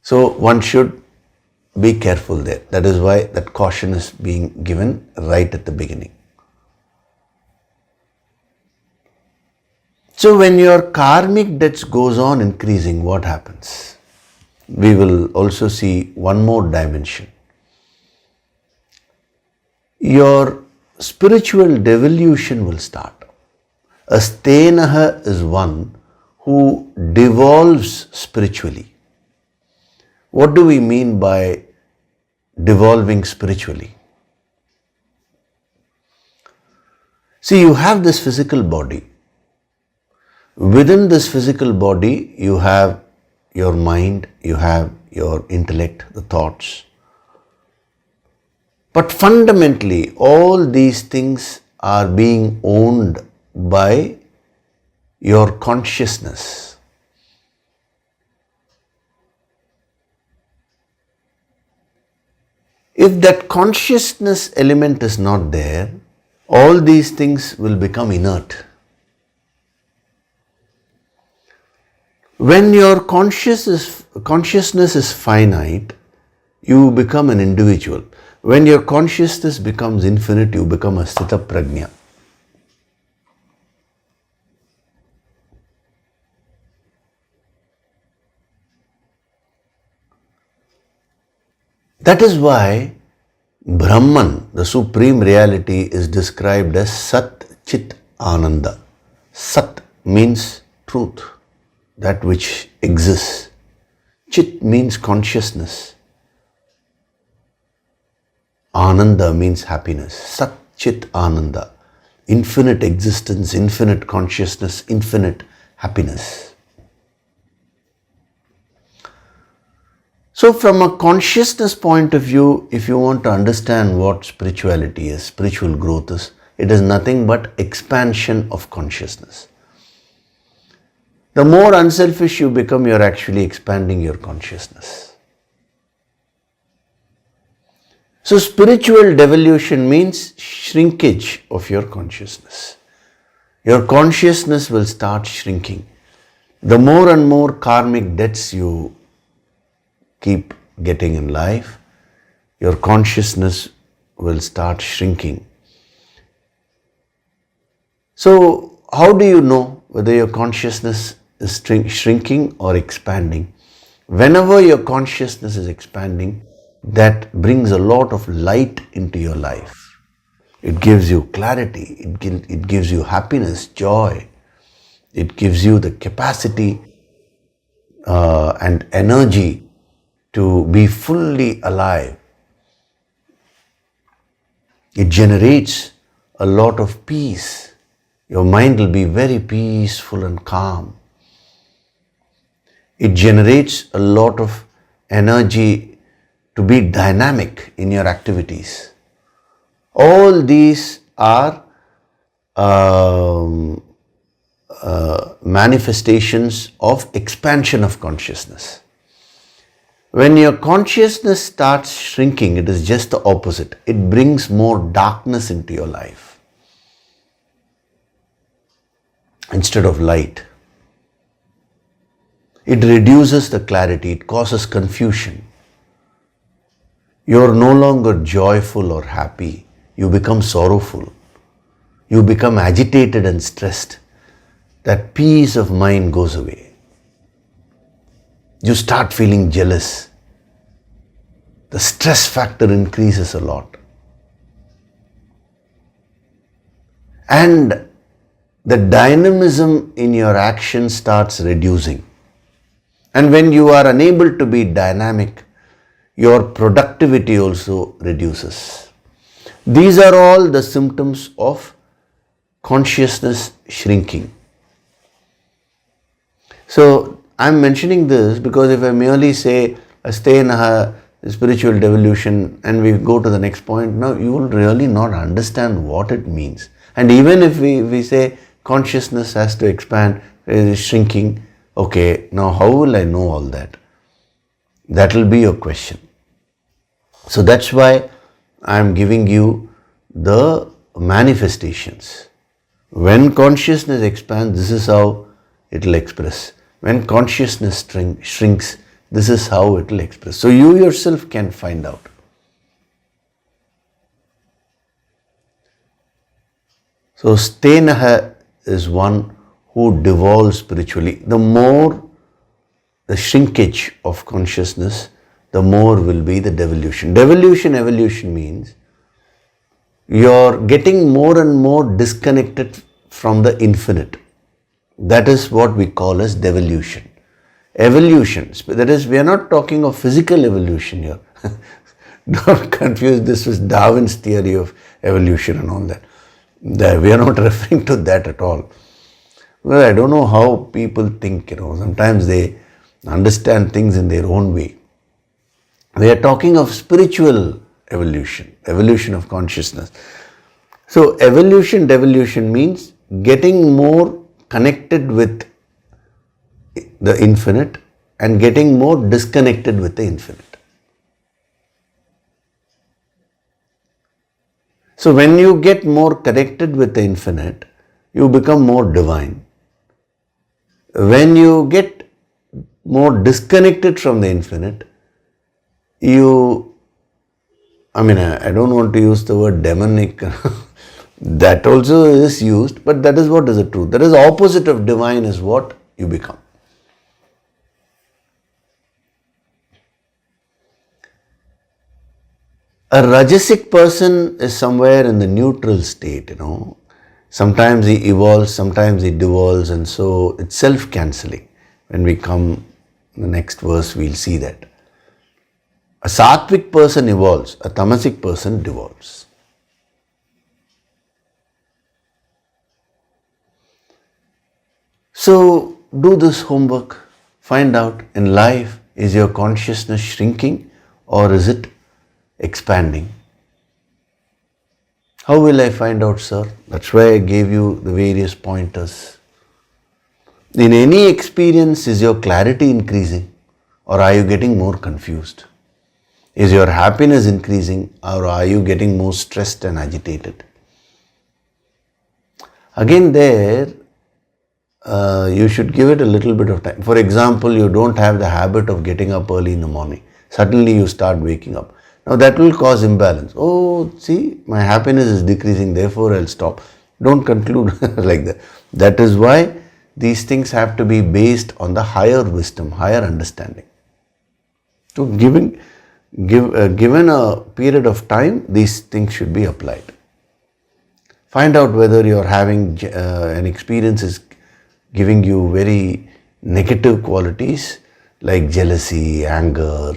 So one should be careful there. That is why that caution is being given right at the beginning. So when your karmic debts goes on increasing, what happens? We will also see one more dimension. Your spiritual devolution will start. A stenaha is one who devolves spiritually. What do we mean by devolving spiritually? See, you have this physical body. Within this physical body, you have your mind, you have your intellect, the thoughts. But fundamentally, all these things are being owned by your consciousness. If that consciousness element is not there, all these things will become inert. When your consciousness is finite, you become an individual. When your consciousness becomes infinite, you become a sthita prajna. That is why Brahman, the supreme reality, is described as Sat Chit Ananda. Sat means truth, that which exists. Chit means consciousness. Ananda means happiness. Sat Chit Ananda. Infinite existence, infinite consciousness, infinite happiness. So from a consciousness point of view, if you want to understand what spirituality is, spiritual growth is, it is nothing but expansion of consciousness. The more unselfish you become, you are actually expanding your consciousness. So spiritual devolution means shrinkage of your consciousness. Your consciousness will start shrinking. The more and more karmic debts you keep getting in life, your consciousness will start shrinking. So how do you know whether your consciousness is shrinking or expanding? Whenever your consciousness is expanding, that brings a lot of light into your life. It gives you clarity, it gives you happiness, joy. It gives you the capacity and energy to be fully alive. It generates a lot of peace. Your mind will be very peaceful and calm. It generates a lot of energy to be dynamic in your activities. All these are manifestations of expansion of consciousness. When your consciousness starts shrinking, it is just the opposite. It brings more darkness into your life instead of light. It reduces the clarity, it causes confusion. You are no longer joyful or happy, you become sorrowful. You become agitated and stressed. That peace of mind goes away. You start feeling jealous. The stress factor increases a lot. And the dynamism in your action starts reducing. And when you are unable to be dynamic, your productivity also reduces. These are all the symptoms of consciousness shrinking. So I'm mentioning this because if I merely say stay in a spiritual devolution and we go to the next point, now you will really not understand what it means. And even if we say consciousness has to expand, it is shrinking, okay, now how will I know all that? That will be your question. So that's why I'm giving you the manifestations. When consciousness expands, this is how it will express. When consciousness shrinks, this is how it will express. So you yourself can find out. So Stenaha is one who devolves spiritually. The more the shrinkage of consciousness, the more will be the devolution. Devolution, evolution means you're getting more and more disconnected from the infinite. That is what we call as devolution. Evolution, that is, we are not talking of physical evolution here. Don't confuse this with Darwin's theory of evolution and all that. We are not referring to that at all. Well, I don't know how people think, sometimes they understand things in their own way. We are talking of spiritual evolution, evolution of consciousness. So evolution, devolution means getting more connected with the infinite and getting more disconnected with the infinite. So when you get more connected with the infinite, you become more divine. When you get more disconnected from the infinite, I don't want to use the word demonic. That also is used, but that is what is the truth. That is opposite of divine is what you become. A Rajasic person is somewhere in the neutral state, Sometimes he evolves, sometimes he devolves, and so it's self-cancelling. When we come in the next verse, we'll see that. A Sattvic person evolves, a Tamasic person devolves. So do this homework. Find out in life, is your consciousness shrinking or is it expanding? How will I find out, sir? That's why I gave you the various pointers. In any experience, is your clarity increasing or are you getting more confused? Is your happiness increasing or are you getting more stressed and agitated? Again there, you should give it a little bit of time. For example, you don't have the habit of getting up early in the morning. Suddenly you start waking up. Now that will cause imbalance. Oh, see, my happiness is decreasing, therefore I'll stop. Don't conclude like that. That is why these things have to be based on the higher wisdom, higher understanding. So given a period of time, these things should be applied. Find out whether you're having an experience is giving you very negative qualities like jealousy, anger,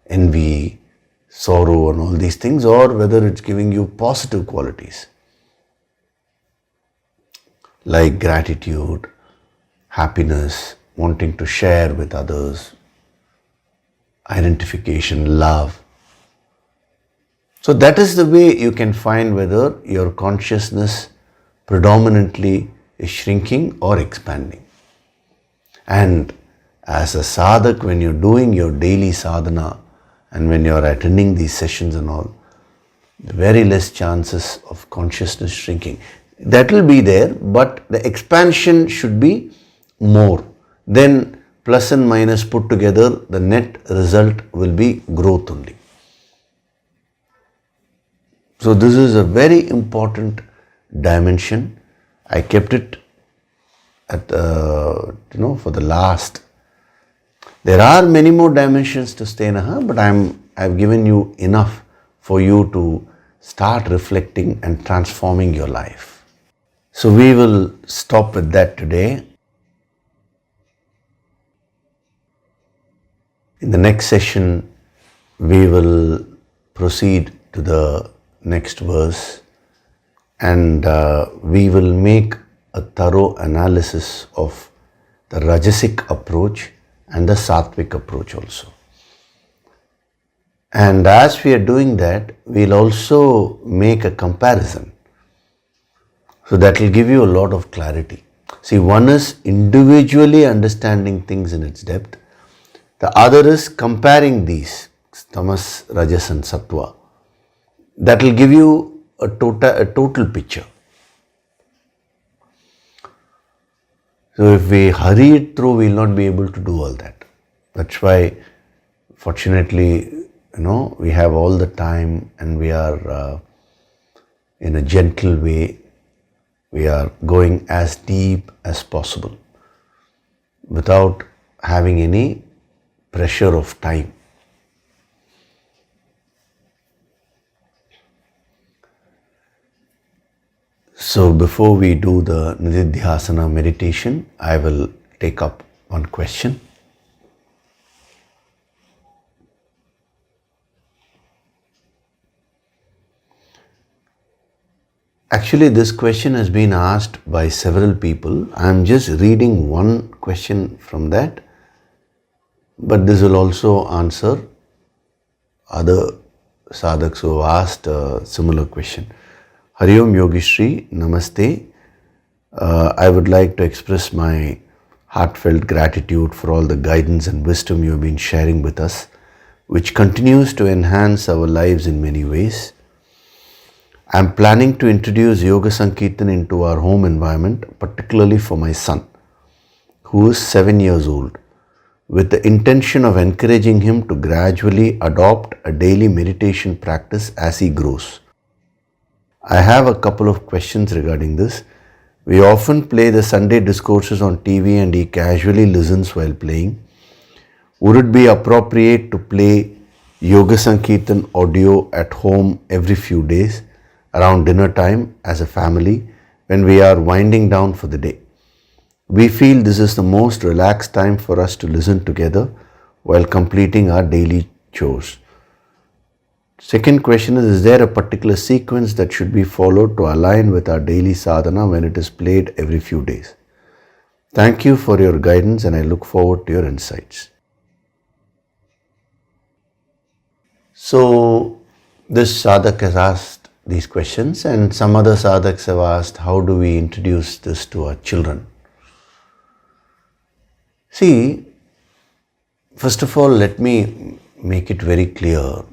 envy, sorrow and all these things, or whether it's giving you positive qualities like gratitude, happiness, wanting to share with others, identification, love. So that is the way you can find whether your consciousness predominantly is shrinking or expanding. And as a sadhak, when you're doing your daily sadhana and when you're attending these sessions and all, very less chances of consciousness shrinking. That will be there, but the expansion should be more. Then plus and minus put together, the net result will be growth only. So this is a very important dimension. I kept it at for the last. There are many more dimensions to Stenaha, but I've given you enough for you to start reflecting and transforming your life. So we will stop with that today. In the next session, we will proceed to the next verse and we will make a thorough analysis of the Rajasic approach and the Sattvic approach also. And as we are doing that, we'll also make a comparison. So that will give you a lot of clarity. See, one is individually understanding things in its depth. The other is comparing these, tamas, rajas and sattva. That will give you a total picture. So if we hurry it through, we will not be able to do all that. That's why, fortunately, we have all the time and we are in a gentle way, we are going as deep as possible without having any pressure of time. So before we do the Nididhyasana meditation, I will take up one question. Actually, this question has been asked by several people. I am just reading one question from that, but this will also answer other sadhaks who have asked a similar question. Hari Om Yogishri, Namaste. I would like to express my heartfelt gratitude for all the guidance and wisdom you have been sharing with us, which continues to enhance our lives in many ways. I am planning to introduce Yoga Sankirtan into our home environment, particularly for my son, who is 7 years old, with the intention of encouraging him to gradually adopt a daily meditation practice as he grows. I have a couple of questions regarding this. We often play the Sunday discourses on TV and he casually listens while playing. Would it be appropriate to play Yoga Sankirtan audio at home every few days around dinner time as a family when we are winding down for the day? We feel this is the most relaxed time for us to listen together while completing our daily chores. Second question is there a particular sequence that should be followed to align with our daily sadhana when it is played every few days? Thank you for your guidance and I look forward to your insights. So, this sadhak has asked these questions and some other sadhaks have asked how do we introduce this to our children? See, first of all, let me make it very clear.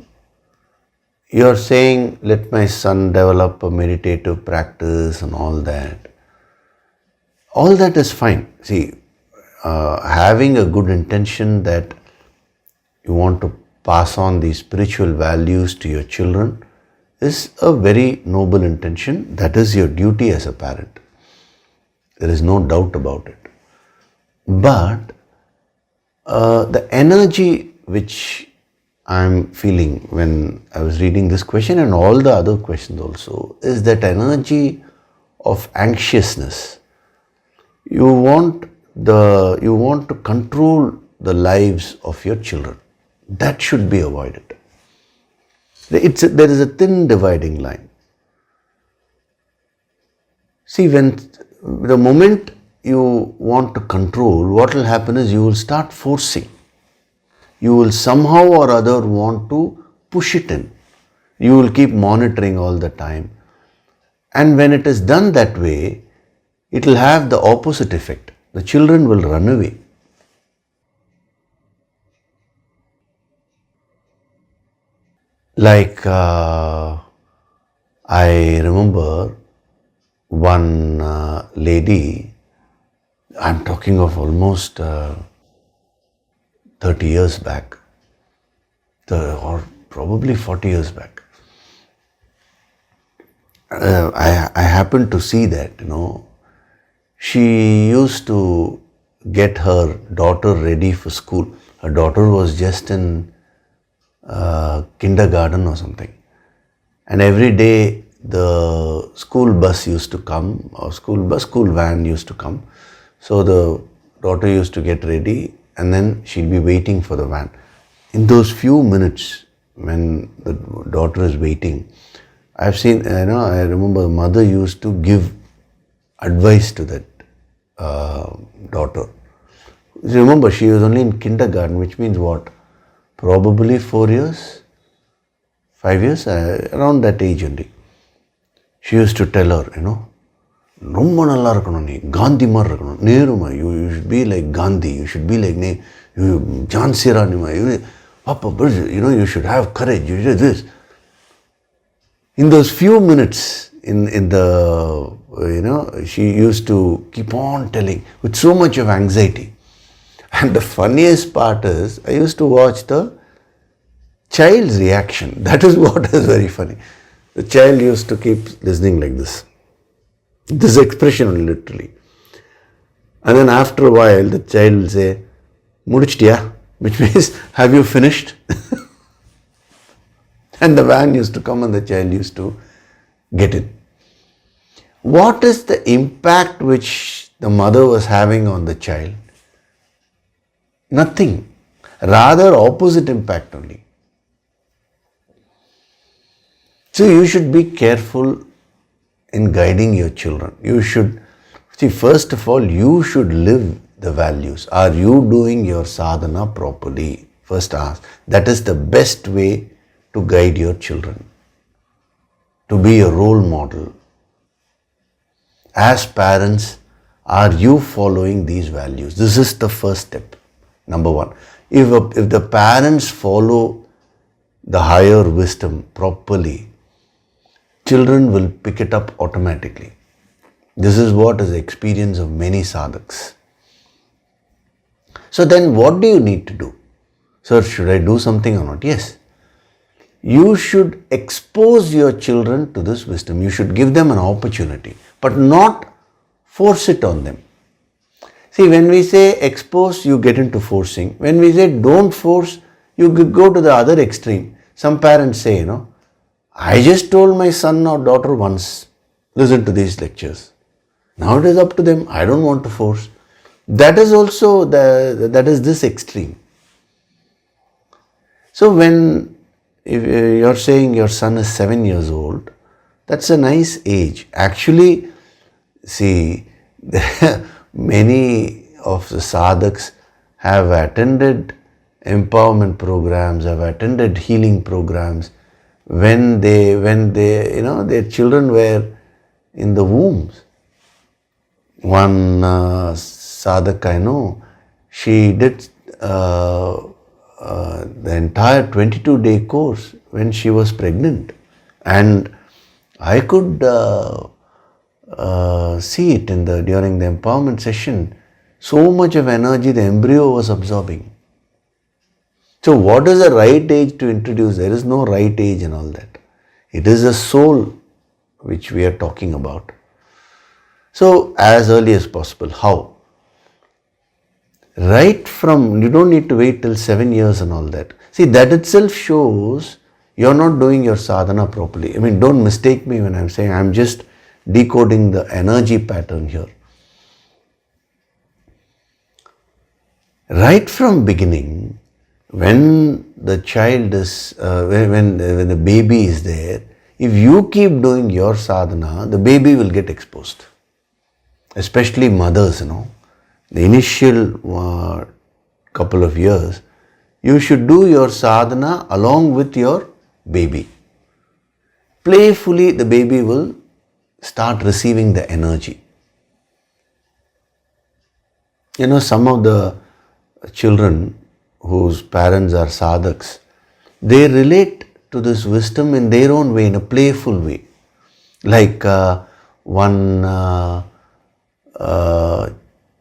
You are saying, let my son develop a meditative practice and all that. All that is fine. See, having a good intention that you want to pass on these spiritual values to your children is a very noble intention. That is your duty as a parent. There is no doubt about it. But the energy which I'm feeling when I was reading this question and all the other questions also is that energy of anxiousness. You want to control the lives of your children. That should be avoided. There is a thin dividing line. See, when the moment you want to control, what will happen is you will start forcing. you will somehow or other want to push it in. You will keep monitoring all the time. And when it is done that way, it will have the opposite effect. The children will run away. Like I remember one lady, I'm talking of almost 30 years back, or probably 40 years back. I happened to see that, she used to get her daughter ready for school. Her daughter was just in kindergarten or something. And every day the school bus used to come, or school van used to come. So the daughter used to get ready and then she'll be waiting for the van. In those few minutes when the daughter is waiting, I've seen, I remember the mother used to give advice to that daughter. Remember, she was only in kindergarten, which means what? Probably 4 years, 5 years, around that age only. She used to tell her, ரொம்ப நல்லா இருக்கணும் நீ காந்தி மாதிரி இருக்கணும் நேருமா you should be like Gandhi, you should be like Jhansi Rani, you should have courage, you should do this. In those few minutes, in the, she used to keep on telling with so much of anxiety. And the funniest part is, I used to watch the child's reaction. That is what is very funny. The child used to keep listening like this. This expression literally. And then after a while, the child will say, Mudichtiya, which means, have you finished? And the van used to come and the child used to get in. What is the impact which the mother was having on the child? Nothing. Rather opposite impact only. So you should be careful in guiding your children. You should, first of all, you should live the values. Are you doing your sadhana properly? First ask. That is the best way to guide your children. To be a role model. As parents, are you following these values? This is the first step. Number one. If the parents follow the higher wisdom properly, children will pick it up automatically. This is what is the experience of many sadhaks. So then what do you need to do? Sir, should I do something or not? Yes. You should expose your children to this wisdom. You should give them an opportunity, but not force it on them. See, when we say expose, you get into forcing. When we say don't force, you go to the other extreme. Some parents say, I just told my son or daughter once, listen to these lectures. Now it is up to them. I don't want to force. That is also that is this extreme. So if you're saying your son is 7 years old, that's a nice age. Actually, see, many of the sadhaks have attended empowerment programs, have attended healing programs when their children were in the wombs. One sadhak I know, she did the entire 22-day course when she was pregnant, and I could see it during the empowerment session. So much of energy the embryo was absorbing. So what is the right age to introduce? There is no right age and all that. It is the soul which we are talking about. So as early as possible. How? Right from, you don't need to wait till 7 years and all that. See, that itself shows you're not doing your sadhana properly. I mean, don't mistake me when I'm saying, I'm just decoding the energy pattern here. Right from beginning, when the child is, when the baby is there, if you keep doing your sadhana, the baby will get exposed. Especially mothers, the initial couple of years, You should do your sadhana along with your baby. Playfully, the baby will start receiving the energy. Some of the children whose parents are sadhaks, they relate to this wisdom in their own way, in a playful way. Like one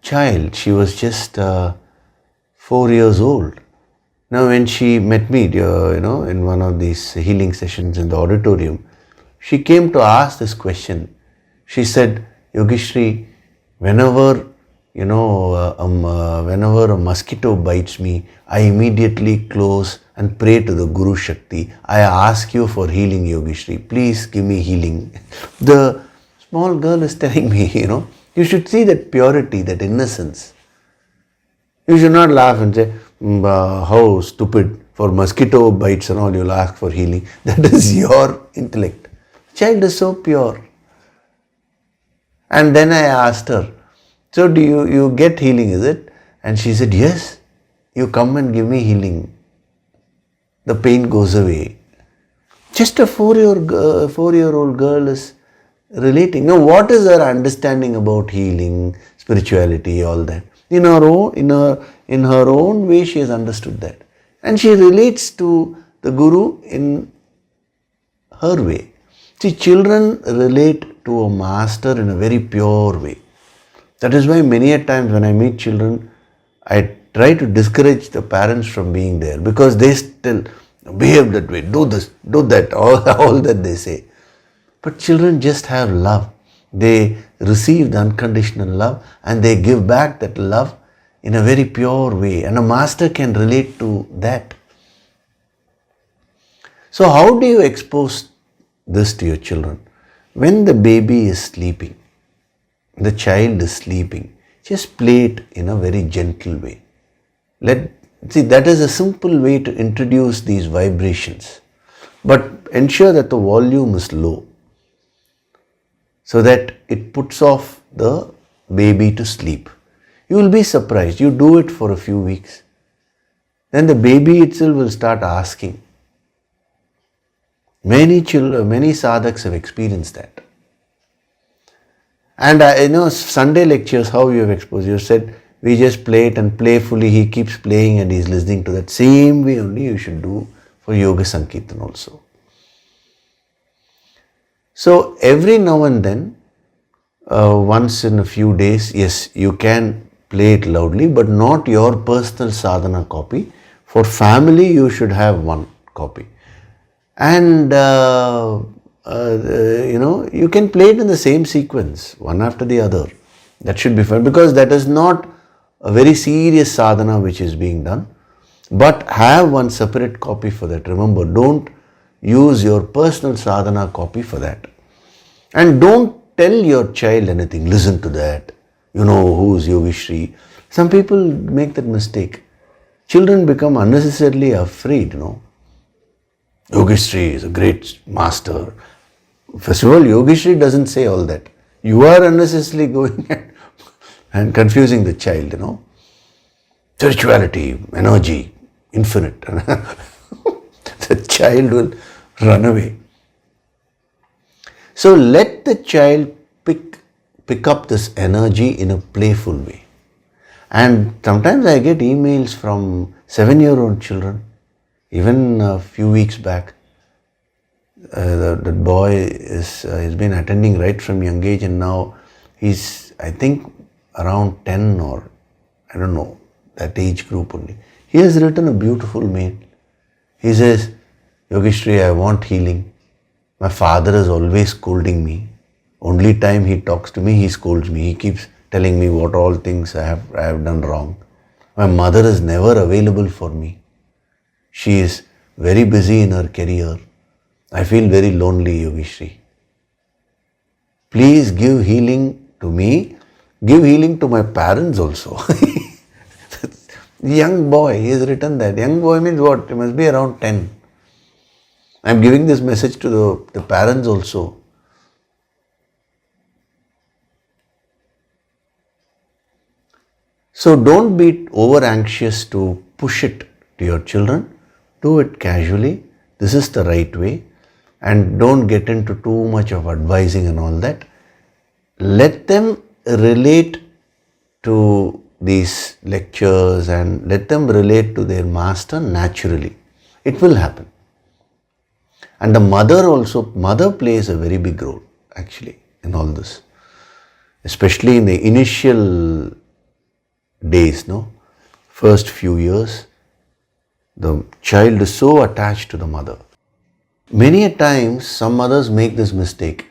child, she was just 4 years old. Now when she met me, in one of these healing sessions in the auditorium, she came to ask this question. She said, Yogishri, whenever whenever a mosquito bites me, I immediately close and pray to the Guru Shakti. I ask you for healing, Yogishri. Please give me healing. The small girl is telling me, you should see that purity, that innocence. You should not laugh and say, how stupid, for mosquito bites and all you'll ask for healing. That is your intellect. Child is so pure. And then I asked her, so do you get healing, is it? And she said, yes, you come and give me healing. The pain goes away. Just a 4-year-old girl is relating. Now what is her understanding about healing, spirituality, all that? In her own way she has understood that. And she relates to the Guru in her way. See, children relate to a master in a very pure way. That is why many a times when I meet children, I try to discourage the parents from being there, because they still behave that way, do this, do that, all that they say. But children just have love. They receive the unconditional love and they give back that love in a very pure way. And a master can relate to that. So how do you expose this to your children? When the baby is sleeping, the child is sleeping, just play it in a very gentle way. That is a simple way to introduce these vibrations. But ensure that the volume is low, so that it puts off the baby to sleep. You will be surprised. You do it for a few weeks. Then the baby itself will start asking. Many sadhaks have experienced that. And Sunday lectures, how you have exposed. You said, we just play it and playfully he keeps playing and he's listening to that. Same way only you should do for Yoga Sankirtan also. So every now and then, once in a few days, yes, you can play it loudly, but not your personal sadhana copy. For family, you should have one copy. And you can play it in the same sequence, one after the other. That should be fine, because that is not a very serious sadhana which is being done. But have one separate copy for that. Remember, don't use your personal sadhana copy for that. And don't tell your child anything. Listen to that. Who's Yogishri. Some people make that mistake. Children become unnecessarily afraid, Yogishri is a great master. First of all, Yogishri doesn't say all that. You are unnecessarily going and confusing the child, Spirituality, energy, infinite. The child will run away. So let the child pick up this energy in a playful way. And sometimes I get emails from 7-year-old children. Even a few weeks back, that boy has been attending right from young age, and now he's, I think, around 10 or I don't know, that age group only. He has written a beautiful mail. He says, Yogishri, I want healing. My father is always scolding me. Only time he talks to me, he scolds me. He keeps telling me what all things I have done wrong. My mother is never available for me. She is very busy in her career. I feel very lonely, Yogishri. Please give healing to me. Give healing to my parents also. Young boy, he has written that. Young boy means what? He must be around 10. I am giving this message to the parents also. So don't be over anxious to push it to your children, do it casually. This is the right way. And don't get into too much of advising and all that. Let them relate to these lectures and let them relate to their master naturally. It will happen. And the mother plays a very big role actually in all this. Especially in the initial days, first few years, the child is so attached to the mother. Many a times, some mothers make this mistake.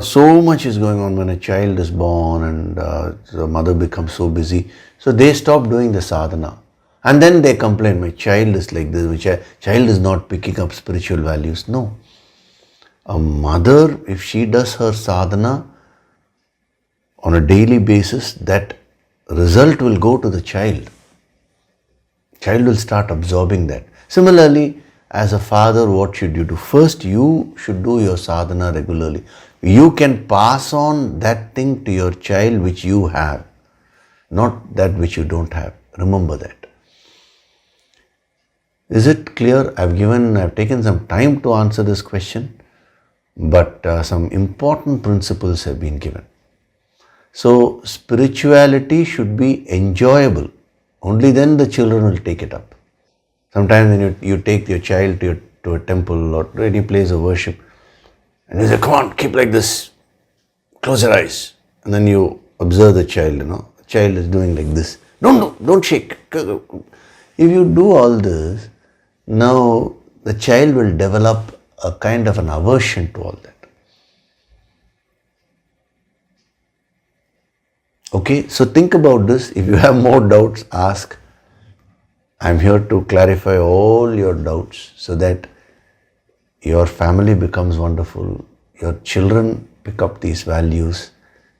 So much is going on when a child is born and the mother becomes so busy. So they stop doing the sadhana. And then they complain, my child is like this, my child is not picking up spiritual values. No. A mother, if she does her sadhana on a daily basis, that result will go to the child. Child will start absorbing that. Similarly, as a father, what should you do? First, you should do your sadhana regularly. You can pass on that thing to your child which you have, not that which you don't have. Remember that. Is it clear? I've taken some time to answer this question, but some important principles have been given. So, spirituality should be enjoyable. Only then the children will take it up. Sometimes when you take your child to a temple or to any place of worship, and you say, come on, keep like this, close your eyes. And then you observe the child, the child is doing like this. Don't shake. If you do all this, now the child will develop a kind of an aversion to all that. Okay, so think about this. If you have more doubts, ask. I'm here to clarify all your doubts so that your family becomes wonderful, your children pick up these values.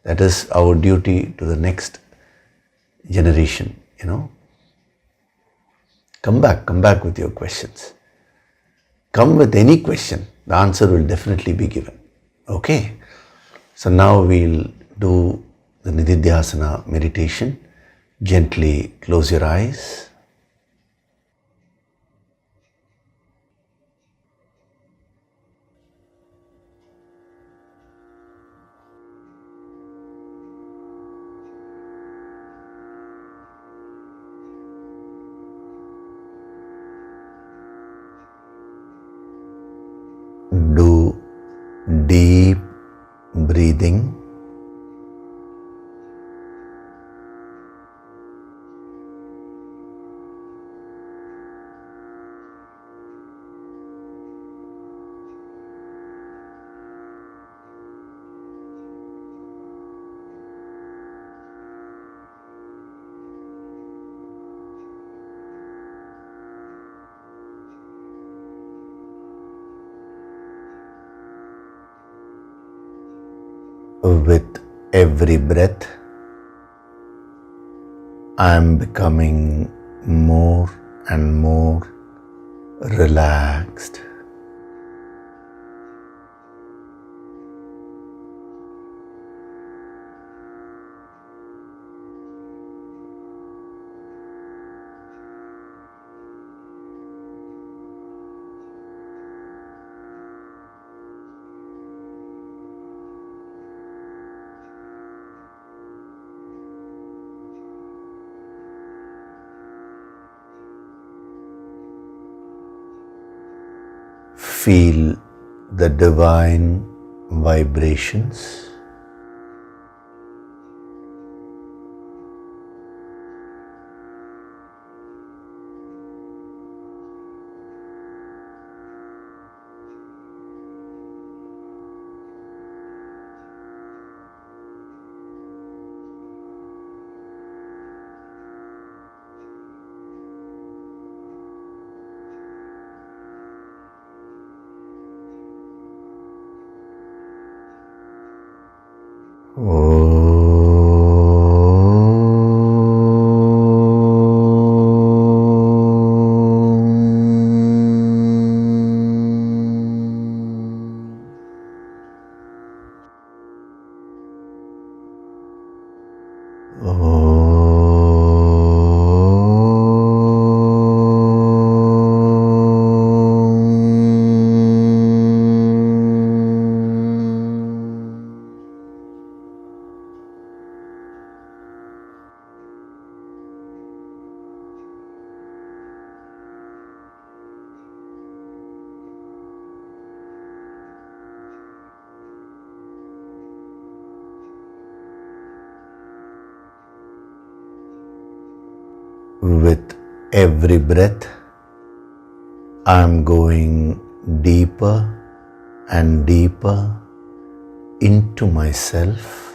That is our duty to the next generation, Come back with your questions. Come with any question, the answer will definitely be given. Okay, so now we'll do the Nididhyasana meditation. Gently close your eyes. Do deep breathing. With every breath, I am becoming more and more relaxed. Feel the divine vibrations. With every breath, I am going deeper and deeper into myself.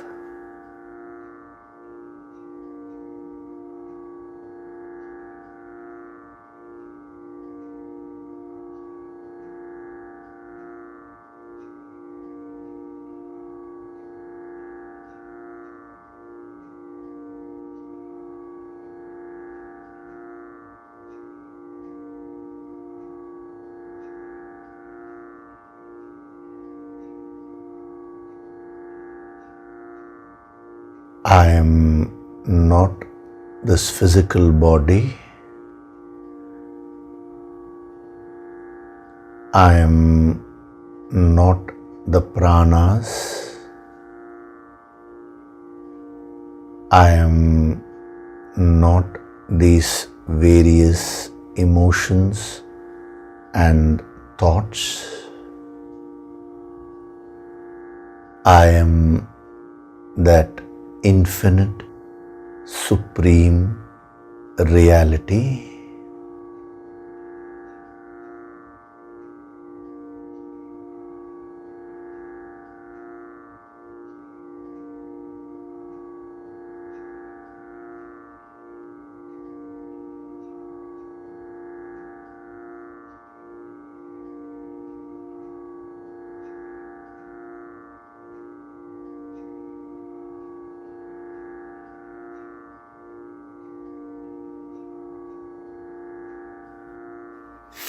I am not this physical body. I am not the pranas. I am not these various emotions and thoughts. I am that infinite, supreme reality.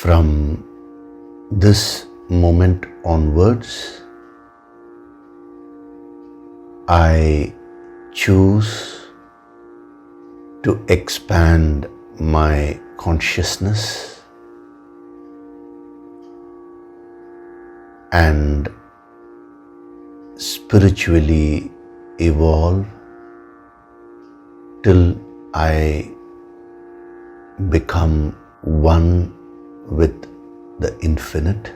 From this moment onwards, I choose to expand my consciousness and spiritually evolve till I become one with the infinite.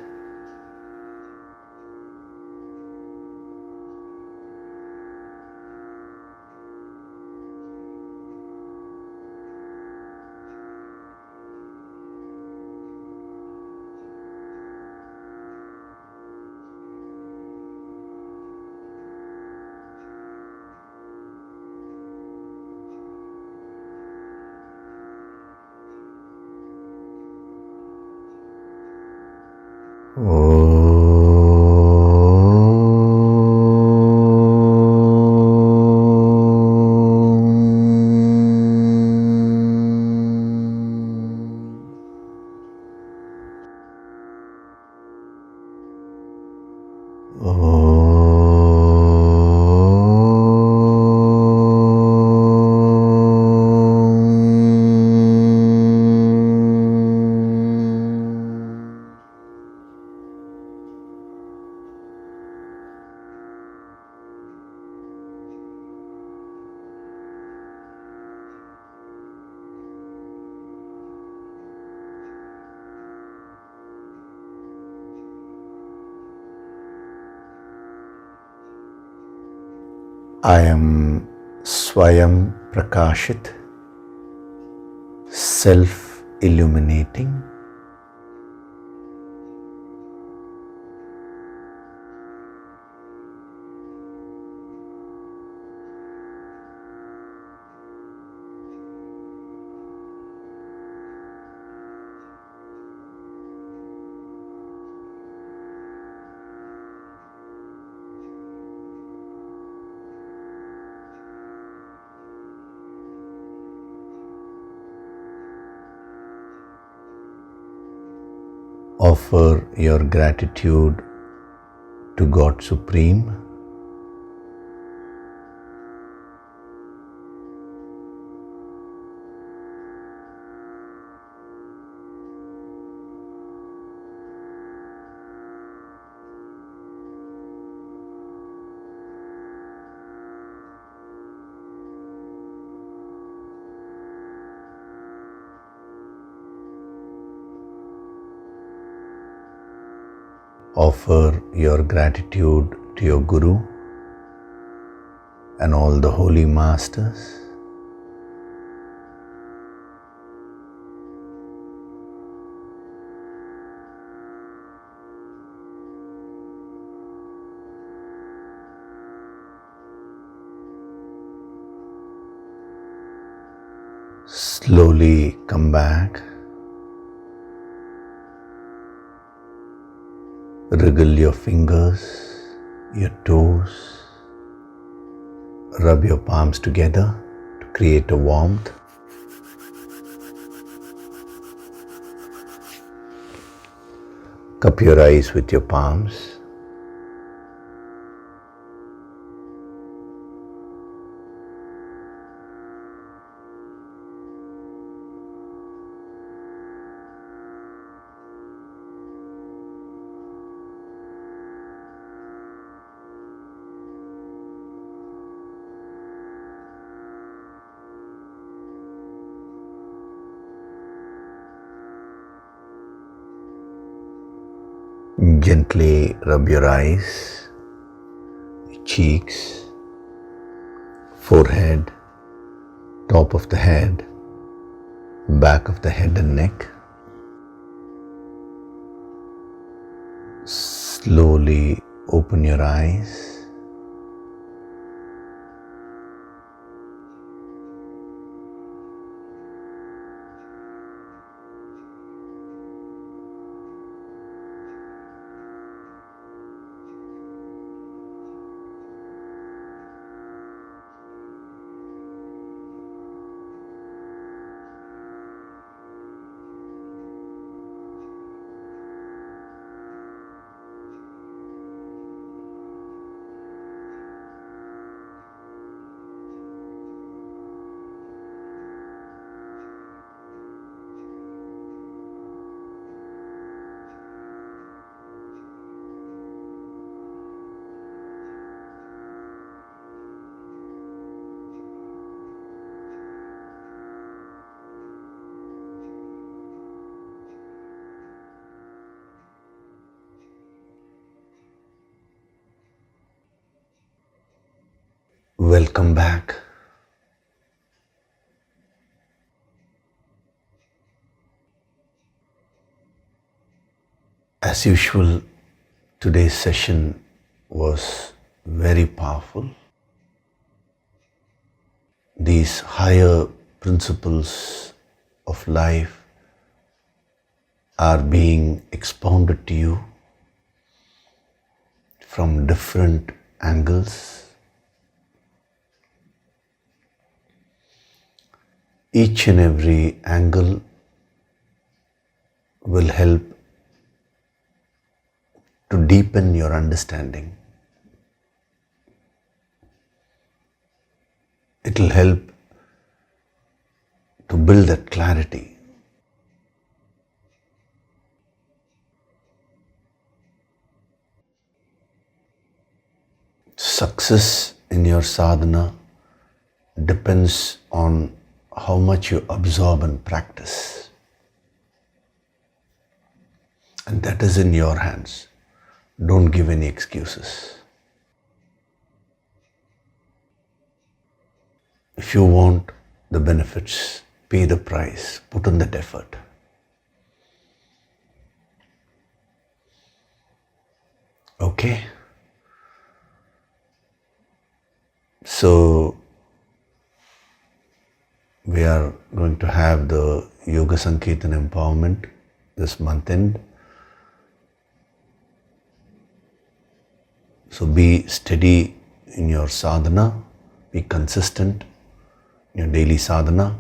I am Swayam Prakashit, self-illuminating. Offer your gratitude to God Supreme. Offer your gratitude to your Guru and all the holy masters. Slowly come back. Wriggle your fingers, your toes. Rub your palms together to create a warmth. Cup your eyes with your palms. Gently rub your eyes, cheeks, forehead, top of the head, back of the head and neck. Slowly open your eyes. Welcome back. As usual, today's session was very powerful. These higher principles of life are being expounded to you from different angles. Each and every angle will help to deepen your understanding. It will help to build that clarity. Success in your sadhana depends on how much you absorb and practice. And that is in your hands. Don't give any excuses. If you want the benefits, pay the price, put in that effort. Okay? So, we are going to have the Yoga Sankirtan empowerment this month end. So be steady in your sadhana, be consistent in your daily sadhana,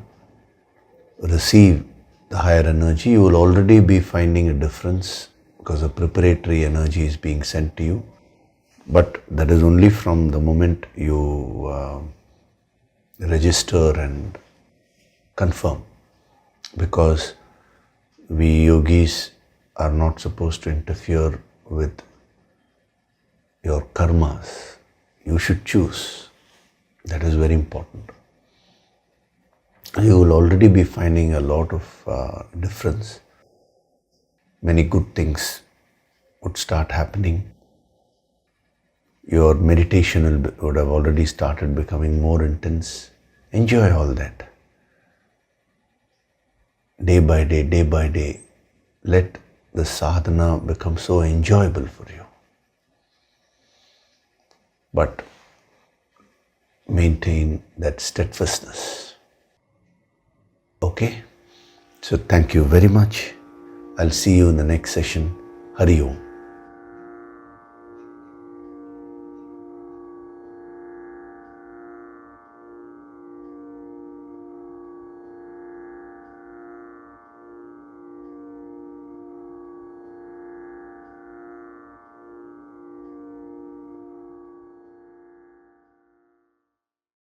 receive the higher energy. You will already be finding a difference because the preparatory energy is being sent to you. But that is only from the moment you register and confirm, because we yogis are not supposed to interfere with your karmas. You should choose. That is very important. You will already be finding a lot of difference. Many good things would start happening. Your meditation would have already started becoming more intense. Enjoy all that. Day by day, let the sadhana become so enjoyable for you. But maintain that steadfastness. Okay? So thank you very much. I'll see you in the next session. Hari Om.